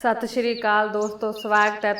ਸਤਿ ਸ਼੍ਰੀ ਅਕਾਲ ਦੋਸਤੋ, ਸਵਾਗਤ ਹੈ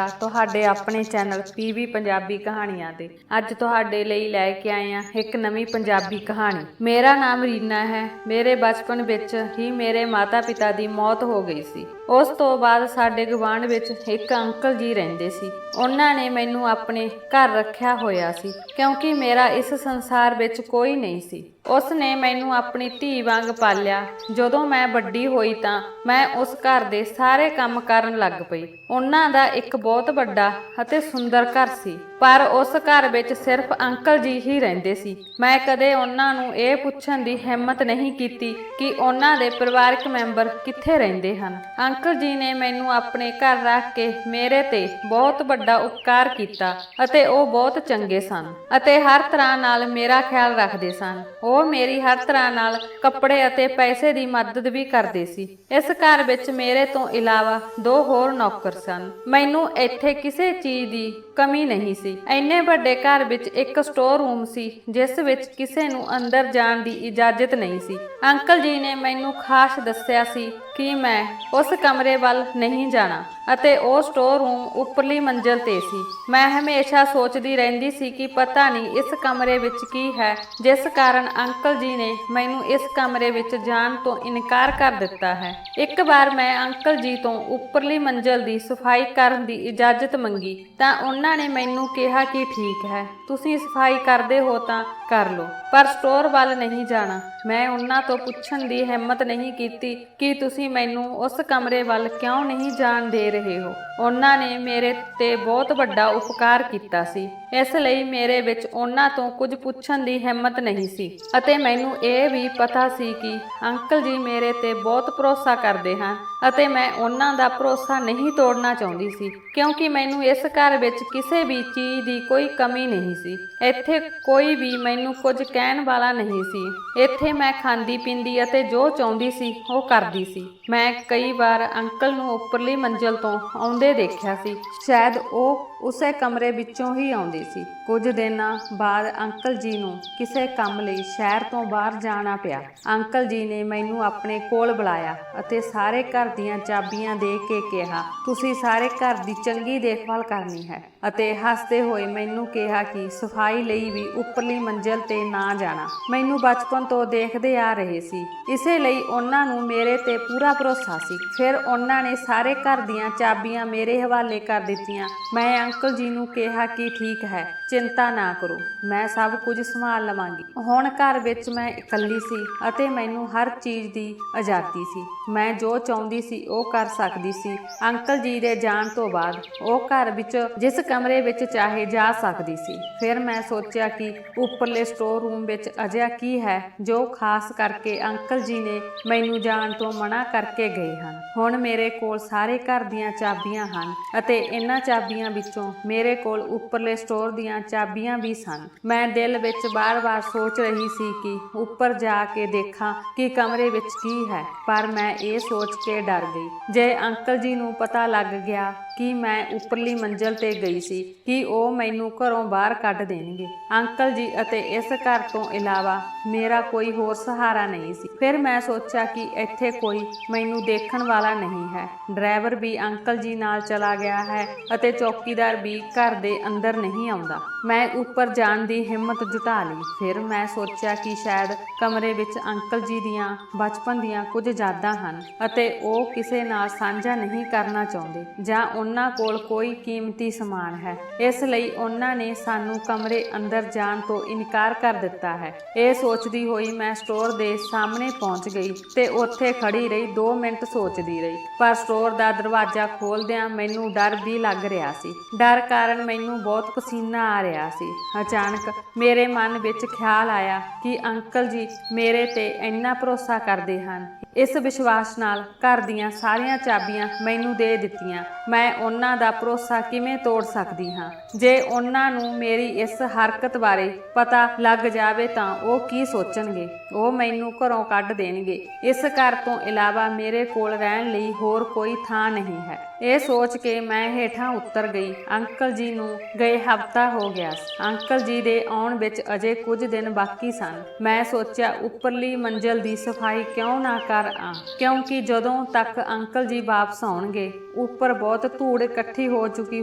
ਤੁਹਾਡੇ ਆਪਣੇ ਚੈਨਲ ਪੀਵੀ ਪੰਜਾਬੀ ਕਹਾਣੀਆਂ ਤੇ। ਅੱਜ ਤੁਹਾਡੇ ਲਈ ਲੈ ਕੇ ਆਏ ਹਾਂ ਇੱਕ ਨਵੀਂ ਪੰਜਾਬੀ ਕਹਾਣੀ। ਮੇਰਾ ਨਾਮ ਰੀਨਾ ਹੈ। ਮੇਰੇ ਬਚਪਨ ਵਿੱਚ ਹੀ ਮੇਰੇ ਮਾਤਾ ਪਿਤਾ ਦੀ ਮੌਤ ਹੋ ਗਈ ਸੀ। ਉਸ ਤੋਂ ਬਾਅਦ ਸਾਡੇ ਗੁਆਂਢ ਵਿੱਚ ਇੱਕ ਅੰਕਲ ਜੀ ਰਹਿੰਦੇ ਸੀ। ਉਹਨਾਂ ਨੇ ਮੈਨੂੰ ਆਪਣੇ ਘਰ ਰੱਖਿਆ ਹੋਇਆ ਸੀ ਕਿਉਂਕਿ ਮੇਰਾ ਇਸ ਸੰਸਾਰ ਵਿੱਚ ਕੋਈ ਨਹੀਂ ਸੀ। ਉਸ ਨੇ ਮੈਨੂੰ ਆਪਣੀ ਧੀ ਵਾਂਗ ਪਾਲਿਆ। ਜਦੋਂ ਮੈਂ ਵੱਡੀ ਹੋਈ ਤਾਂ ਮੈਂ ਉਸ ਘਰ ਦੇ ਸਾਰੇ ਕੰਮ ਕਰਨ ਲੱਗ ਪਈ। ਉਹਨਾਂ ਦਾ ਇੱਕ ਬਹੁਤ ਵੱਡਾ ਅਤੇ ਸੁੰਦਰ ਘਰ ਸੀ, ਪਰ ਉਸ ਘਰ ਵਿੱਚ ਸਿਰਫ ਅੰਕਲ ਜੀ ਹੀ ਰਹਿੰਦੇ ਸੀ। ਮੈਂ ਕਦੇ ਉਹਨਾਂ ਨੂੰ ਇਹ ਪੁੱਛਣ ਦੀ ਹਿੰਮਤ ਨਹੀਂ ਕੀਤੀ ਕਿ ਉਹਨਾਂ ਦੇ ਪਰਿਵਾਰਕ ਮੈਂਬਰ ਕਿੱਥੇ ਰਹਿੰਦੇ ਹਨ। ਅੰਕਲ ਜੀ ਨੇ ਮੈਨੂੰ ਆਪਣੇ ਘਰ ਰੱਖ ਕੇ ਮੇਰੇ ਤੇ ਬਹੁਤ ਵੱਡਾ ਉਪਕਾਰ ਕੀਤਾ ਅਤੇ ਉਹ ਬਹੁਤ ਚੰਗੇ ਸਨ ਅਤੇ ਹਰ ਤਰ੍ਹਾਂ ਨਾਲ ਮੇਰਾ ਖਿਆਲ ਰੱਖਦੇ ਸਨ। ਉਹ ਮੇਰੀ ਹਰ ਤਰ੍ਹਾਂ ਨਾਲ ਕੱਪੜੇ ਅਤੇ ਪੈਸੇ ਦੀ ਮਦਦ ਵੀ ਕਰਦੇ ਸੀ। ਇਸ ਘਰ ਵਿੱਚ ਮੇਰੇ ਤੋਂ ਇਲਾਵਾ 2 ਹੋਰ ਨੌਕਰ ਸਨ। ਮੈਨੂੰ ਇੱਥੇ ਕਿਸੇ ਚੀਜ਼ ਦੀ ਕਮੀ ਨਹੀਂ ਸੀ। ਇੰਨੇ ਵੱਡੇ ਘਰ ਵਿੱਚ ਇੱਕ ਸਟੋਰ ਰੂਮ ਸੀ ਜਿਸ ਵਿੱਚ ਕਿਸੇ ਨੂੰ ਅੰਦਰ ਜਾਣ ਦੀ ਇਜਾਜ਼ਤ ਨਹੀਂ ਸੀ। ਅੰਕਲ ਜੀ ਨੇ ਮੈਨੂੰ ਖਾਸ ਦੱਸਿਆ ਸੀ ਕਿ ਮੈਂ ਉਸ ਕਮਰੇ ਵੱਲ ਨਹੀਂ ਜਾਣਾ ਅਤੇ ਉਹ ਸਟੋਰ ਰੂਮ ਉੱਪਰਲੀ ਮੰਜ਼ਲ ਤੇ ਸੀ। ਮੈਂ ਹਮੇਸ਼ਾ ਸੋਚਦੀ ਰਹਿੰਦੀ ਸੀ ਕਿ ਪਤਾ ਨਹੀਂ ਇਸ ਕਮਰੇ ਵਿੱਚ ਕੀ ਹੈ, ਜਿਸ ਕਾਰਨ ਅੰਕਲ ਜੀ ਨੇ ਮੈਨੂੰ ਇਸ ਕਮਰੇ ਵਿੱਚ ਜਾਣ ਤੋਂ ਇਨਕਾਰ ਕਰ ਦਿੱਤਾ ਹੈ। ਇੱਕ ਵਾਰ ਮੈਂ ਅੰਕਲ ਜੀ ਤੋਂ ਉੱਪਰਲੀ ਮੰਜ਼ਲ ਦੀ ਸਫਾਈ ਕਰਨ ਦੀ ਇਜਾਜ਼ਤ ਮੰਗੀ ਤਾਂ ਉਹਨਾਂ ਨੇ ਮੈਨੂੰ ਕਿਹਾ ਕਿ ਠੀਕ ਹੈ, ਤੁਸੀਂ ਸਫਾਈ ਕਰਦੇ ਹੋ ਤਾਂ ਕਰ ਲਓ, ਪਰ ਸਟੋਰ ਵੱਲ ਨਹੀਂ ਜਾਣਾ। ਮੈਂ ਉਹਨਾਂ ਤੋਂ ਪੁੱਛਣ ਦੀ ਹਿੰਮਤ ਨਹੀਂ ਕੀਤੀ ਕਿ ਤੁਸੀਂ ਮੈਨੂੰ ਉਸ ਕਮਰੇ ਵੱਲ ਕਿਉਂ ਨਹੀਂ ਜਾਣ ਦੇ ਰਹੇ ਹੋ। ਉਹਨਾਂ ਨੇ ਮੇਰੇ ਤੇ ਬਹੁਤ ਵੱਡਾ ਉਪਕਾਰ ਕੀਤਾ ਸੀ, ਇਸ ਲਈ ਮੇਰੇ ਵਿੱਚ ਉਹਨਾਂ ਤੋਂ ਕੁਝ ਪੁੱਛਣ ਦੀ ਹਿੰਮਤ ਨਹੀਂ ਸੀ ਅਤੇ ਮੈਨੂੰ ਇਹ ਵੀ ਪਤਾ ਸੀ ਕਿ ਅੰਕਲ ਜੀ ਮੇਰੇ ਤੇ ਬਹੁਤ ਭਰੋਸਾ ਕਰਦੇ ਹਨ ਅਤੇ ਮੈਂ ਉਹਨਾਂ ਦਾ ਭਰੋਸਾ ਨਹੀਂ ਤੋੜਨਾ ਚਾਹੁੰਦੀ ਸੀ ਕਿਉਂਕਿ ਮੈਨੂੰ ਇਸ ਘਰ ਵਿੱਚ ਕਿਸੇ ਵੀ ਚੀਜ਼ ਦੀ ਕੋਈ ਕਮੀ ਨਹੀਂ ਸੀ। ਇੱਥੇ ਕੋਈ ਵੀ ਮੈਨੂੰ ਕੁਝ ਕਹਿਣ ਵਾਲਾ ਨਹੀਂ ਸੀ। ਇੱਥੇ ਮੈਂ ਖਾਂਦੀ ਪੀਂਦੀ ਅਤੇ ਜੋ ਚਾਹੁੰਦੀ ਸੀ ਉਹ ਕਰਦੀ ਸੀ। ਮੈਂ ਕਈ ਵਾਰ ਅੰਕਲ ਨੂੰ ਉੱਪਰਲੀ ਮੰਜ਼ਲ ਤੋਂ ਆਉਂਦੇ ਦੇਖਿਆ ਸੀ। ਸ਼ਾਇਦ ਉਹ ਉਸੇ ਕਮਰੇ ਵਿੱਚੋਂ ਹੀ ਆਉਂਦੇ ਸੀ। ਕੁਝ ਦਿਨਾਂ ਬਾਅਦ ਅੰਕਲ ਜੀ ਨੂੰ ਕਿਸੇ ਕੰਮ ਲਈ ਸ਼ਹਿਰ ਤੋਂ ਬਾਹਰ ਜਾਣਾ ਪਿਆ। ਅੰਕਲ ਜੀ ਨੇ ਮੈਨੂੰ ਆਪਣੇ ਕੋਲ ਬੁਲਾਇਆ ਅਤੇ ਸਾਰੇ ਘਰ ਦੀਆਂ ਚਾਬੀਆਂ ਦੇ ਕੇ ਕਿਹਾ, ਤੁਸੀਂ ਸਾਰੇ ਘਰ ਦੀ ਚੰਗੀ ਦੇਖਭਾਲ ਕਰਨੀ ਹੈ ਅਤੇ ਹੱਸਦੇ ਹੋਏ ਮੈਨੂੰ ਕਿਹਾ ਕਿ ਸਫਾਈ ਲਈ ਵੀ ਉੱਪਰਲੀ ਮੰਜ਼ਲ ਤੇ ਨਾ ਜਾਣਾ। ਮੈਨੂੰ ਬਚਪਨ ਤੋਂ ਦੇਖਦੇ ਆ ਰਹੇ ਸੀ, ਇਸੇ ਲਈ ਉਹਨਾਂ ਨੂੰ ਮੇਰੇ ਤੇ ਪੂਰਾ ਭਰੋਸਾ ਸੀ। ਫਿਰ ਉਹਨਾਂ ਨੇ ਸਾਰੇ ਘਰ ਦੀਆਂ ਚਾਬੀਆਂ ਮੇਰੇ ਹਵਾਲੇ ਕਰ ਦਿੱਤੀਆਂ। ਮੈਂ ਅੰਕਲ ਜੀ ਨੂੰ ਕਿਹਾ ਕਿ ਠੀਕ ਹੈ, ਚਿੰਤਾ ਨਾ ਕਰੋ, ਮੈਂ ਸਭ ਕੁਝ ਸੰਭਾਲ ਲਵਾਂਗੀ। ਹੁਣ ਘਰ ਵਿੱਚ ਮੈਂ ਇਕੱਲੀ ਸੀ ਅਤੇ ਮੈਨੂੰ ਹਰ ਚੀਜ਼ ਦੀ ਆਜ਼ਾਦੀ ਸੀ। ਮੈਂ ਜੋ ਚਾਹੁੰਦੀ ਸੀ ਉਹ ਕਰ ਸਕਦੀ ਸੀ। ਅੰਕਲ ਜੀ ਦੇ ਜਾਣ ਤੋਂ ਬਾਅਦ ਉਹ ਘਰ ਵਿੱਚ ਜਿਸ ਕਮਰੇ ਵਿੱਚ ਚਾਹੇ ਜਾ ਸਕਦੀ ਸੀ। ਫਿਰ ਮੈਂ ਸੋਚਿਆ ਕਿ ਉੱਪਰਲੇ ਸਟੋਰ ਰੂਮ ਵਿੱਚ ਅਜਿਹਾ ਕੀ ਹੈ ਜੋ ਖਾਸ ਕਰਕੇ ਅੰਕਲ ਜੀ ਨੇ ਮੈਨੂੰ ਜਾਣ ਤੋਂ ਮਨਾ ਕਰਕੇ ਗਏ ਹਨ। ਹੁਣ ਮੇਰੇ ਕੋਲ ਸਾਰੇ ਘਰ ਦੀਆਂ ਚਾਬੀਆਂ ਹਨ ਅਤੇ ਇਹਨਾਂ ਚਾਬੀਆਂ ਵਿੱਚੋਂ ਮੇਰੇ ਕੋਲ ਉੱਪਰਲੇ ਸਟੋਰ ਦੀਆਂ ਚਾਬੀਆਂ ਵੀ ਸਨ। ਮੈਂ ਦਿਲ ਵਿੱਚ ਬਾਰ-ਬਾਰ ਸੋਚ ਰਹੀ ਸੀ ਕਿ ਉੱਪਰ ਜਾ ਕੇ ਦੇਖਾਂ ਕਿ ਕਮਰੇ ਵਿੱਚ ਕੀ ਹੈ, ਪਰ ਮੈਂ ਇਹ ਸੋਚ ਕੇ ਡਰ ਗਈ, ਜੇ ਅੰਕਲ ਜੀ ਨੂੰ ਪਤਾ ਲੱਗ ਗਿਆ ਕਿ ਮੈਂ ਉੱਪਰਲੀ ਮੰਜ਼ਲ ਤੇ ਗਈ ਸੀ ਕਿ ਉਹ ਮੈਨੂੰ ਘਰੋਂ ਬਾਹਰ ਕੱਢ ਦੇਣਗੇ। ਅੰਕਲ ਜੀ ਅਤੇ ਇਸ ਘਰ ਤੋਂ ਇਲਾਵਾ ਮੇਰਾ ਕੋਈ ਹੋਰ ਸਹਾਰਾ ਨਹੀਂ ਸੀ। ਫਿਰ ਮੈਂ ਸੋਚਿਆ ਕਿ ਇੱਥੇ ਕੋਈ ਮੈਨੂੰ ਦੇਖਣ ਵਾਲਾ ਨਹੀਂ ਹੈ। ਡਰਾਈਵਰ ਵੀ ਅੰਕਲ ਜੀ ਨਾਲ ਚਲਾ ਗਿਆ ਹੈ ਅਤੇ ਚੌਕੀਦਾਰ ਵੀ ਘਰ ਦੇ ਅੰਦਰ ਨਹੀਂ ਆਉਂਦਾ। ਮੈਂ ਉੱਪਰ ਜਾਣ ਦੀ ਹਿੰਮਤ ਜੁਟਾ ਲਈ। ਫਿਰ ਮੈਂ ਸੋਚਿਆ ਕਿ ਸ਼ਾਇਦ ਕਮਰੇ ਵਿੱਚ ਅੰਕਲ ਜੀ ਦੀਆਂ ਬਚਪਨ ਦੀਆਂ ਕੁਝ ਯਾਦਾਂ ਹਨ ਅਤੇ ਉਹ ਕਿਸੇ ਨਾਲ ਸਾਂਝਾ ਨਹੀਂ ਕਰਨਾ ਚਾਹੁੰਦੇ ਜਾਂ ਉਹਨਾਂ ਕੋਲ ਕੋਈ ਕੀਮਤੀ ਸਮਾਨ ਹੈ, ਇਸ ਲਈ ਉਹਨਾਂ ਨੇ ਸਾਨੂੰ ਕਮਰੇ ਅੰਦਰ ਜਾਣ ਤੋਂ ਇਨਕਾਰ ਕਰ ਦਿੱਤਾ ਹੈ। ਇਹ ਸੋਚਦੀ ਹੋਈ ਮੈਂ ਸਟੋਰ ਦੇ ਸਾਹਮਣੇ ਪਹੁੰਚ ਗਈ ਤੇ ਉੱਥੇ ਖੜੀ ਰਹੀ। 2 ਮਿੰਟ ਸੋਚਦੀ ਰਹੀ, ਪਰ ਸਟੋਰ ਦਾ ਦਰਵਾਜ਼ਾ ਖੋਲਦਿਆਂ ਮੈਨੂੰ ਡਰ ਵੀ ਲੱਗ ਰਿਹਾ ਸੀ। ਡਰ ਕਾਰਨ ਮੈਨੂੰ ਬਹੁਤ ਪਸੀਨਾ ਆ ਰਿਹਾ ਸੀ। ਅਚਾਨਕ ਮੇਰੇ ਮਨ ਵਿੱਚ ਖਿਆਲ ਆਇਆ ਕਿ ਅੰਕਲ ਜੀ ਮੇਰੇ ਤੇ ਇੰਨਾ ਭਰੋਸਾ ਕਰਦੇ ਹਨ, ਇਸ ਵਿਸ਼ਵਾਸ ਨਾਲ ਘਰ ਦੀਆਂ ਸਾਰੀਆਂ ਚਾਬੀਆਂ ਮੈਨੂੰ ਦੇ ਦਿੱਤੀਆਂ। ਮੈਂ ਉਹਨਾਂ ਦਾ ਭਰੋਸਾ ਕਿਵੇਂ ਤੋੜ ਸਕਦੀ ਹਾਂ? ਜੇ ਉਹਨਾਂ ਨੂੰ ਮੇਰੀ ਇਸ ਹਰਕਤ ਬਾਰੇ ਪਤਾ ਲੱਗ ਜਾਵੇ ਤਾਂ ਉਹ ਕੀ ਸੋਚਣਗੇ? ਉਹ ਮੈਨੂੰ ਘਰੋਂ ਕੱਢ ਦੇਣਗੇ। ਇਸ ਘਰ ਤੋਂ ਇਲਾਵਾ ਮੇਰੇ ਕੋਲ ਰਹਿਣ ਲਈ ਹੋਰ ਕੋਈ ਥਾਂ ਨਹੀਂ ਹੈ। ਇਹ ਸੋਚ ਕੇ ਮੈਂ ਹੇਠਾਂ ਉਤਰ ਗਈ। ਅੰਕਲ ਜੀ ਨੂੰ ਗਏ ਹਫ਼ਤਾ ਹੋ ਗਿਆ ਸੀ। ਅੰਕਲ ਜੀ ਦੇ ਆਉਣ ਵਿੱਚ ਅਜੇ ਕੁਝ ਦਿਨ ਬਾਕੀ ਸਨ। ਮੈਂ ਸੋਚਿਆ ਉੱਪਰਲੀ ਮੰਜ਼ਲ ਦੀ ਸਫਾਈ ਕਿਉਂ ਨਾ ਕਰ ਕਰ ਆ, ਕਿਉਂਕਿ ਜਦੋਂ ਤੱਕ ਅੰਕਲ ਜੀ ਵਾਪਸ ਆਉਣਗੇ ਉੱਪਰ ਬਹੁਤ ਧੂੜ ਇਕੱਠੀ ਹੋ ਚੁੱਕੀ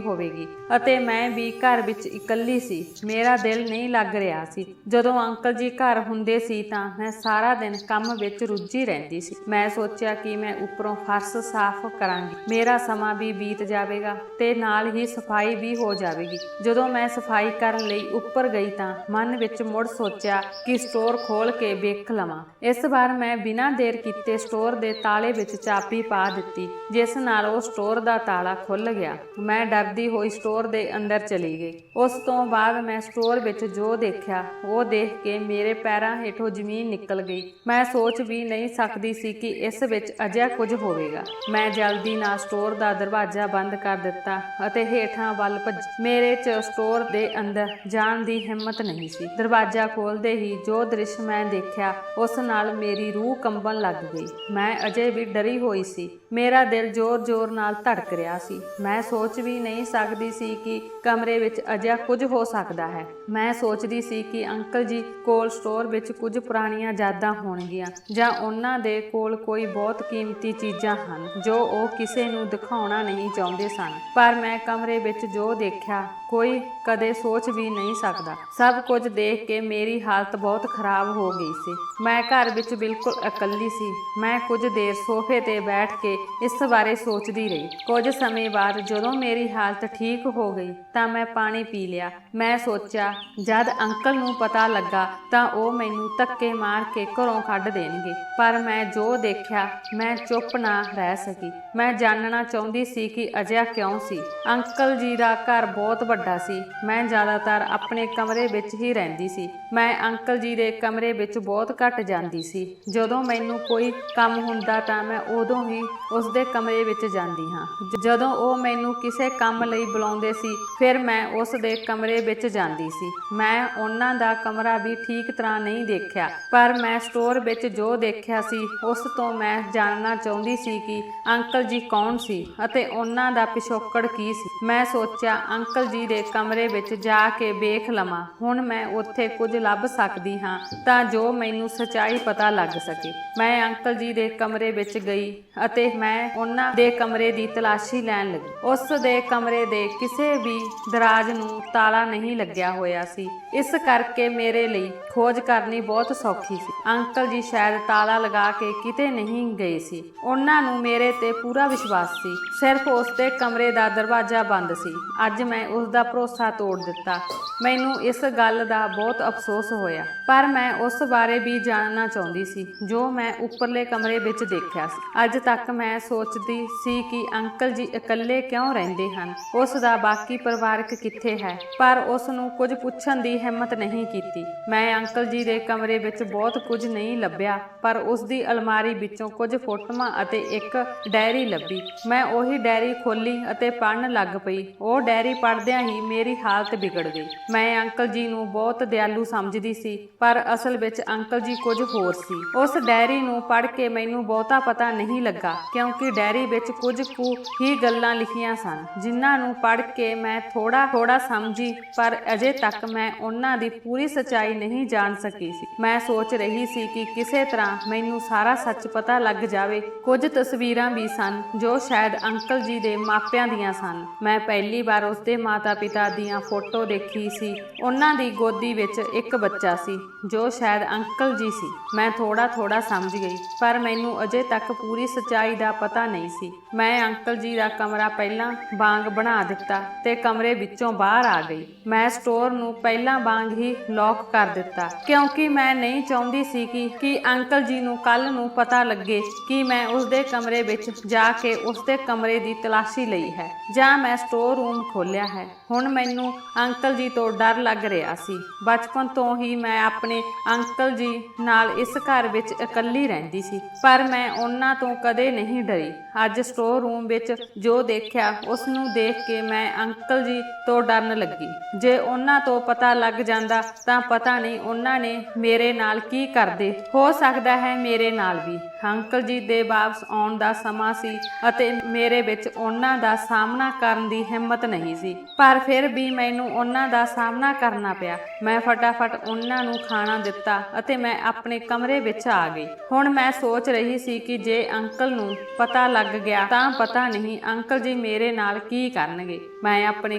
ਹੋਵੇਗੀ ਅਤੇ ਮੈਂ ਵੀ ਘਰ ਵਿੱਚ ਇਕੱਲੀ ਸੀ। ਮੇਰਾ ਦਿਲ ਨਹੀਂ ਲੱਗ ਰਿਹਾ ਸੀ। ਜਦੋਂ ਅੰਕਲ ਜੀ ਘਰ ਹੁੰਦੇ ਸੀ ਤਾਂ ਮੈਂ ਸਾਰਾ ਦਿਨ ਕੰਮ ਵਿੱਚ ਰੁੱਝੀ ਰਹਿੰਦੀ ਸੀ। ਮੈਂ ਸੋਚਿਆ ਕਿ ਮੈਂ ਉੱਪਰੋਂ ਫਰਸ਼ ਸਾਫ਼ ਕਰਾਂਗੀ, ਮੇਰਾ ਸਮਾਂ ਵੀ ਬੀਤ ਜਾਵੇਗਾ ਤੇ ਨਾਲ ਹੀ ਸਫਾਈ ਵੀ ਹੋ ਜਾਵੇਗੀ। ਜਦੋਂ ਮੈਂ ਸਫਾਈ ਕਰਨ ਲਈ ਉੱਪਰ ਗਈ ਤਾਂ ਮਨ ਵਿੱਚ ਮੁੜ ਸੋਚਿਆ ਕਿ ਸਟੋਰ ਖੋਲ ਕੇ ਵੇਖ ਲਵਾਂ। ਇਸ ਵਾਰ ਮੈਂ ਬਿਨਾਂ ਦੇਰ ਕੀਤੇ ਸਟੋਰ ਦੇ ਤਾਲੇ ਵਿੱਚ ਚਾਬੀ ਪਾ ਦਿੱਤੀ, ਜਿਸ ਨਾਲ ਉਹ ਸਟੋਰ ਦਾ ਤਾਲਾ ਖੁੱਲ ਗਿਆ। ਮੈਂ ਡਰਦੀ ਹੋਈ ਸਟੋਰ ਦੇ ਅੰਦਰ ਚਲੀ ਗਈ। ਉਸ ਤੋਂ ਬਾਅਦ ਮੈਂ ਸਟੋਰ ਵਿੱਚ ਜੋ ਦੇਖਿਆ ਉਹ ਦੇਖ ਕੇ ਮੇਰੇ ਪੈਰਾਂ ਹੇਠੋਂ ਜ਼ਮੀਨ ਨਿਕਲ ਗਈ। ਮੈਂ ਸੋਚ ਵੀ ਨਹੀਂ ਸਕਦੀ ਸੀ ਕਿ ਇਸ ਵਿੱਚ ਅਜਿਹਾ ਕੁਝ ਹੋਵੇਗਾ। ਮੈਂ ਜਲਦੀ ਨਾਲ ਸਟੋਰ ਦਾ ਦਰਵਾਜ਼ਾ ਬੰਦ ਕਰ ਦਿੱਤਾ ਅਤੇ ਹੇਠਾਂ ਵੱਲ ਭੱਜੀ। ਮੇਰੇ 'ਚ ਸਟੋਰ ਦੇ ਅੰਦਰ ਜਾਣ ਦੀ ਹਿੰਮਤ ਨਹੀਂ ਸੀ। ਦਰਵਾਜ਼ਾ ਖੋਲ੍ਹਦੇ ਹੀ ਜੋ ਦ੍ਰਿਸ਼ ਮੈਂ ਦੇਖਿਆ ਉਸ ਨਾਲ ਮੇਰੀ ਰੂਹ ਕੰਬਣ ਲੱਗ ਗਈ। ਮੈਂ ਅਜੇ ਵੀ ਡਰੀ ਹੋਈ ਸੀ। ਮੇਰਾ ਦਿਲ ਜ਼ੋਰ-ਜ਼ੋਰ ਨਾਲ ਧੜਕ ਰਿਹਾ ਸੀ। ਮੈਂ ਸੋਚ ਵੀ ਨਹੀਂ ਸਕਦੀ ਸੀ ਕਿ ਕਮਰੇ ਵਿੱਚ ਅਜਿਹਾ ਕੁਝ ਹੋ ਸਕਦਾ ਹੈ। ਮੈਂ ਸੋਚਦੀ ਸੀ ਕਿ ਅੰਕਲ ਜੀ ਕੋਲ ਸਟੋਰ ਵਿੱਚ ਕੁਝ ਪੁਰਾਣੀਆਂ ਯਾਦਾਂ ਹੋਣਗੀਆਂ ਜਾਂ ਉਹਨਾਂ ਦੇ ਕੋਲ ਕੋਈ ਬਹੁਤ ਕੀਮਤੀ ਚੀਜ਼ਾਂ ਹਨ ਜੋ ਉਹ ਕਿਸੇ ਨੂੰ ਦਿਖਾਉਣਾ ਨਹੀਂ ਚਾਹੁੰਦੇ ਸਨ। ਪਰ ਮੈਂ ਕਮਰੇ ਵਿੱਚ ਜੋ ਦੇਖਿਆ ਕੋਈ ਕਦੇ ਸੋਚ ਵੀ ਨਹੀਂ ਸਕਦਾ। ਸਭ ਕੁਝ ਦੇਖ ਕੇ ਮੇਰੀ ਹਾਲਤ ਬਹੁਤ ਖਰਾਬ ਹੋ ਗਈ ਸੀ। ਮੈਂ ਘਰ ਵਿੱਚ ਬਿਲਕੁਲ ਇਕੱਲੀ ਸੀ। ਮੈਂ ਕੁਝ ਦੇਰ ਸੋਫੇ ਤੇ ਬੈਠ ਕੇ ਇਸ ਬਾਰੇ ਸੋਚਦੀ ਰਹੀ। ਕੁਝ ਸਮੇਂ ਬਾਅਦ ਜਦੋਂ ਮੇਰੀ ਹਾਲਤ ਠੀਕ ਹੋ ਗਈ ਤਾਂ ਮੈਂ ਪਾਣੀ ਪੀ ਲਿਆ। ਮੈਂ ਸੋਚਿਆ ਜਦ ਅੰਕਲ ਨੂੰ ਪਤਾ ਲੱਗਾ ਤਾਂ ਉਹ ਮੈਨੂੰ ਧੱਕੇ ਮਾਰ ਕੇ ਘਰੋਂ ਕੱਢ ਦੇਣਗੇ। ਪਰ ਮੈਂ ਜੋ ਦੇਖਿਆ ਮੈਂ ਚੁੱਪ ਨਾ ਰਹਿ ਸਕੀ। ਮੈਂ ਜਾਣਨਾ ਚਾਹੁੰਦੀ ਸੀ ਕਿ ਅਜਿਹਾ ਕਿਉਂ ਸੀ। ਅੰਕਲ ਜੀ ਦਾ ਘਰ ਬਹੁਤ ਵੱਡਾ ਸੀ। ਮੈਂ ਜ਼ਿਆਦਾਤਰ ਆਪਣੇ ਕਮਰੇ ਵਿੱਚ ਹੀ ਰਹਿੰਦੀ ਸੀ। ਮੈਂ ਅੰਕਲ ਜੀ ਦੇ ਕਮਰੇ ਵਿੱਚ ਬਹੁਤ ਘੱਟ ਜਾਂਦੀ ਸੀ। ਜਦੋਂ ਮੈਨੂੰ ਕੋਈ ਕੰਮ ਹੁੰਦਾ ਤਾਂ ਮੈਂ ਉਦੋਂ ਹੀ ਉਸ ਦੇ ਕਮਰੇ ਵਿੱਚ ਜਾਂਦੀ ਹਾਂ। ਜਦੋਂ ਉਹ ਮੈਨੂੰ ਕਿਸੇ ਕੰਮ ਲਈ ਬੁਲਾਉਂਦੇ ਸੀ ਫਿਰ ਮੈਂ ਉਸ ਦੇ ਕਮਰੇ ਵਿੱਚ ਜਾਂਦੀ ਸੀ। ਮੈਂ ਉਹਨਾਂ ਦਾ ਕਮਰਾ ਵੀ ਠੀਕ ਤਰ੍ਹਾਂ ਨਹੀਂ ਦੇਖਿਆ, ਪਰ ਮੈਂ ਸਟੋਰ ਵਿੱਚ ਜੋ ਦੇਖਿਆ ਸੀ ਉਸ ਤੋਂ ਮੈਂ ਜਾਣਨਾ ਚਾਹੁੰਦੀ ਸੀ ਕਿ ਅੰਕਲ ਜੀ ਕੌਣ ਸੀ ਅਤੇ ਉਹਨਾਂ ਦਾ ਪਿਛੋਕੜ ਕੀ ਸੀ। ਮੈਂ ਸੋਚਿਆ ਅੰਕਲ ਜੀ ਦੇ ਕਮਰੇ ਵਿੱਚ ਜਾ ਕੇ ਵੇਖ ਲਵਾਂ। ਹੁਣ ਮੈਂ ਉੱਥੇ ਕੁਝ ਲੱਭ ਸਕਦੀ ਹਾਂ ਤਾਂ ਜੋ ਮੈਨੂੰ ਸੱਚਾਈ ਪਤਾ ਲੱਗ ਸਕੇ। ਮੈਂ ਅੰਕਲ ਜੀ ਦੇ ਕਮਰੇ ਵਿੱਚ ਗਈ ਅਤੇ ਮੈਂ ਉਹਨਾਂ ਦੇ ਕਮਰੇ ਦੀ ਤਲਾਸ਼ੀ ਲੈਣ ਲੱਗੀ। ਉਸ ਦੇ ਕਮਰੇ ਦੇ ਕਿਸੇ ਵੀ ਦਰਾਜ਼ ਨੂੰ ਤਾਲਾ ਨਹੀਂ ਲੱਗਿਆ ਹੋਇਆ ਸੀ, ਇਸ ਕਰਕੇ ਮੇਰੇ ਲਈ ਖੋਜ ਕਰਨੀ ਬਹੁਤ ਸੌਖੀ ਸੀ। ਅੰਕਲ ਜੀ ਸ਼ਾਇਦ ਤਾਲਾ ਲਗਾ ਕੇ ਕਿਤੇ ਨਹੀਂ ਗਏ ਸੀ। ਉਹਨਾਂ ਨੂੰ ਮੇਰੇ ਤੇ ਪੂਰਾ ਵਿਸ਼ਵਾਸ ਸੀ। ਸਿਰਫ ਉਸ ਦੇ ਕਮਰੇ ਦਾ ਦਰਵਾਜ਼ਾ ਬੰਦ ਸੀ। ਅੱਜ ਮੈਂ ਉਸ ਦਾ ਭਰੋਸਾ ਤੋੜ ਦਿੱਤਾ। ਮੈਨੂੰ ਇਸ ਗੱਲ ਦਾ ਬਹੁਤ ਅਫਸੋਸ ਹੋਇਆ, ਪਰ ਮੈਂ ਉਸ ਬਾਰੇ ਵੀ ਜਾਣਨਾ ਚਾਹੁੰਦੀ ਸੀ ਜੋ ਮੈਂ ਉੱਪਰਲੇ ਕਮਰੇ ਵਿੱਚ ਦੇਖਿਆ ਸੀ। ਅੱਜ ਤੱਕ ਮੈਂ ਸੋਚਦੀ ਸੀ ਕਿ ਅੰਕਲ ਜੀ ਇਕੱਲੇ ਕਿਉਂ ਰਹਿੰਦੇ ਹਨ, ਉਸ ਦਾ ਬਾਕੀ ਪਰਿਵਾਰਕ ਕਿੱਥੇ ਹੈ, ਪਰ ਉਸ ਨੂੰ ਕੁਝ ਪੁੱਛਣ ਦੀ ਹਿੰਮਤ ਨਹੀਂ ਕੀਤੀ। ਮੈਂ ਅੰਕਲ ਜੀ ਦੇ ਕਮਰੇ ਵਿੱਚ ਬਹੁਤ ਕੁਝ ਨਹੀਂ ਲੱਭਿਆ, ਪਰ ਉਸ ਦੀ ਅਲਮਾਰੀ ਵਿੱਚੋਂ ਕੁਝ ਫੋਟੋਆਂ ਅਤੇ ਇੱਕ ਡਾਇਰੀ ਲੱਭੀ। ਮੈਂ ਉਹੀ ਡਾਇਰੀ ਖੋਲੀ ਅਤੇ ਪੜ੍ਹਨ ਲੱਗ ਪਈ। ਉਹ ਡਾਇਰੀ ਪੜ੍ਹਦਿਆਂ ਹੀ ਮੇਰੀ ਹਾਲਤ ਵਿਗੜ ਗਈ। ਮੈਂ ਅੰਕਲ ਜੀ ਨੂੰ ਬਹੁਤ ਦਿਆਲੂ ਸਮਝਦੀ ਸੀ, ਪਰ ਅਸਲ ਵਿੱਚ ਅੰਕਲ ਜੀ ਕੁਝ ਹੋਰ ਸੀ। ਉਸ ਡਾਇਰੀ ਨੂੰ ਪੜ੍ਹ ਕੇ ਮੈਨੂੰ ਬਹੁਤਾ ਪਤਾ ਨਹੀਂ ਲੱਗਾ, ਕਿਉਂਕਿ ਡਾਇਰੀ ਵਿੱਚ ਕੁਝ ਕੁ ਹੀ ਗੱਲਾਂ ਲਿਖੀਆਂ ਸਨ ਜਿਨ੍ਹਾਂ ਨੂੰ ਪੜ੍ਹ ਕੇ ਮੈਂ ਥੋੜਾ ਸਮਝੀ, ਪਰ ਅਜੇ ਤੱਕ ਮੈਂ ਉਹਨਾਂ ਦੀ ਪੂਰੀ ਸੱਚਾਈ ਨਹੀਂ ਜਾਣ ਸਕੀ ਸੀ। ਮੈਂ ਸੋਚ ਰਹੀ ਸੀ ਕਿ ਕਿਸੇ ਤਰ੍ਹਾਂ ਮੈਨੂੰ ਸਾਰਾ ਸੱਚ ਪਤਾ ਲੱਗ ਜਾਵੇ। ਕੁਝ ਤਸਵੀਰਾਂ ਵੀ ਸਨ ਜੋ ਸ਼ਾਇਦ ਅੰਕਲ ਜੀ ਦੇ ਮਾਪਿਆਂ ਦੀਆਂ ਸਨ। ਮੈਂ ਪਹਿਲੀ ਵਾਰ ਉਸ ਦੇ ਮਾਤਾ-ਪਿਤਾ ਦੀਆਂ ਫੋਟੋ ਦੇਖੀ ਸੀ। ਉਹਨਾਂ ਦੀ ਗੋਦੀ ਵਿੱਚ ਇੱਕ ਬੱਚਾ ਸੀ ਜੋ ਸ਼ਾਇਦ ਅੰਕਲ ਜੀ ਸੀ। ਮੈਂ ਥੋੜਾ ਸਮਝ ਗਈ, ਪਰ ਮੈਨੂੰ ਅਜੇ ਤੱਕ ਪੂਰੀ ਸੱਚਾਈ ਦਾ ਪਤਾ ਨਹੀਂ ਸੀ। ਮੈਂ ਅੰਕਲ ਜੀ ਦਾ ਕਮਰਾ ਪਹਿਲਾਂ ਵਾਂਗ ਬਣਾ ਦਿੱਤਾ ਤੇ ਕਮਰੇ ਵਿੱਚੋਂ ਬਾਹਰ ਆ ਗਈ। ਮੈਂ ਸਟੋਰ ਨੂੰ ਪਹਿਲਾਂ ਵਾਂਗ ਹੀ ਲੌਕ ਕਰ ਦਿੱਤਾ, ਕਿਉਂਕਿ ਮੈਂ ਨਹੀਂ ਚਾਹੁੰਦੀ ਸੀ ਕਿ ਅੰਕਲ ਜੀ ਨੂੰ ਕੱਲ ਨੂੰ ਪਤਾ ਲੱਗੇ ਕਿ ਮੈਂ ਉਸ ਦੇ ਕਮਰੇ ਵਿੱਚ ਜਾ ਕੇ ਉਸ ਦੇ ਕਮਰੇ ਦੀ ਤਲਾਸ਼ੀ ਲਈ ਹੈ ਜਾਂ ਮੈਂ ਸਟੋਰ ਰੂਮ ਖੋਲ੍ਹਿਆ ਹੈ। ਹੁਣ ਮੈਨੂੰ ਅੰਕਲ ਜੀ ਤੋਂ ਡਰ ਲੱਗ ਰਿਹਾ ਸੀ। ਬਚਪਨ ਤੋਂ ਹੀ ਮੈਂ ਆਪਣੇ ਅੰਕਲ ਜੀ ਨਾਲ ਇਸ ਘਰ ਵਿੱਚ ਇਕੱਲੀ ਰਹਿੰਦੀ ਸੀ, ਪਰ ਮੈਂ ਉਹਨਾਂ ਤੋਂ ਕਦੇ ਨਹੀਂ ਡਰੀ। ਅੱਜ ਸਟੋਰ ਰੂਮ ਵਿੱਚ ਜੋ ਦੇਖਿਆ ਉਸ ਨੂੰ ਦੇਖ ਕੇ ਮੈਂ ਅੰਕਲ ਜੀ ਤੋਂ ਡਰਨ ਲੱਗੀ। ਜੇ ਉਹਨਾਂ ਤੋਂ ਪਤਾ ਲੱਗ ਜਾਂਦਾ ਤਾਂ ਪਤਾ ਨਹੀਂ ਉਹਨਾਂ ਨੇ ਮੇਰੇ ਨਾਲ ਕੀ ਕਰਦੇ, ਹੋ ਸਕਦਾ ਹੈ ਮੇਰੇ ਨਾਲ ਵੀ। ਅੰਕਲ ਜੀ ਦੇ ਵਾਪਸ ਆਉਣ ਦਾ ਸਮਾਂ ਸੀ ਅਤੇ ਮੇਰੇ ਵਿੱਚ ਉਹਨਾਂ ਦਾ ਸਾਹਮਣਾ ਕਰਨ ਦੀ ਹਿੰਮਤ ਨਹੀਂ ਸੀ, ਪਰ ਫਿਰ ਵੀ ਮੈਨੂੰ ਉਹਨਾਂ ਦਾ ਸਾਹਮਣਾ ਕਰਨਾ ਪਿਆ। ਮੈਂ ਫਟਾਫਟ ਉਹਨਾਂ ਨੂੰ ਖਾਣਾ ਦਿੱਤਾ ਅਤੇ ਮੈਂ ਆਪਣੇ ਕਮਰੇ ਵਿੱਚ ਆ ਗਈ। ਹੁਣ ਮੈਂ ਸੋਚ ਰਹੀ ਸੀ ਕਿ ਜੇ ਅੰਕਲ ਨੂੰ ਪਤਾ ਲੱਗ ਗਿਆ ਤਾਂ ਪਤਾ ਨਹੀਂ ਅੰਕਲ ਜੀ ਮੇਰੇ ਨਾਲ ਕੀ ਕਰਨਗੇ। ਮੈਂ ਆਪਣੇ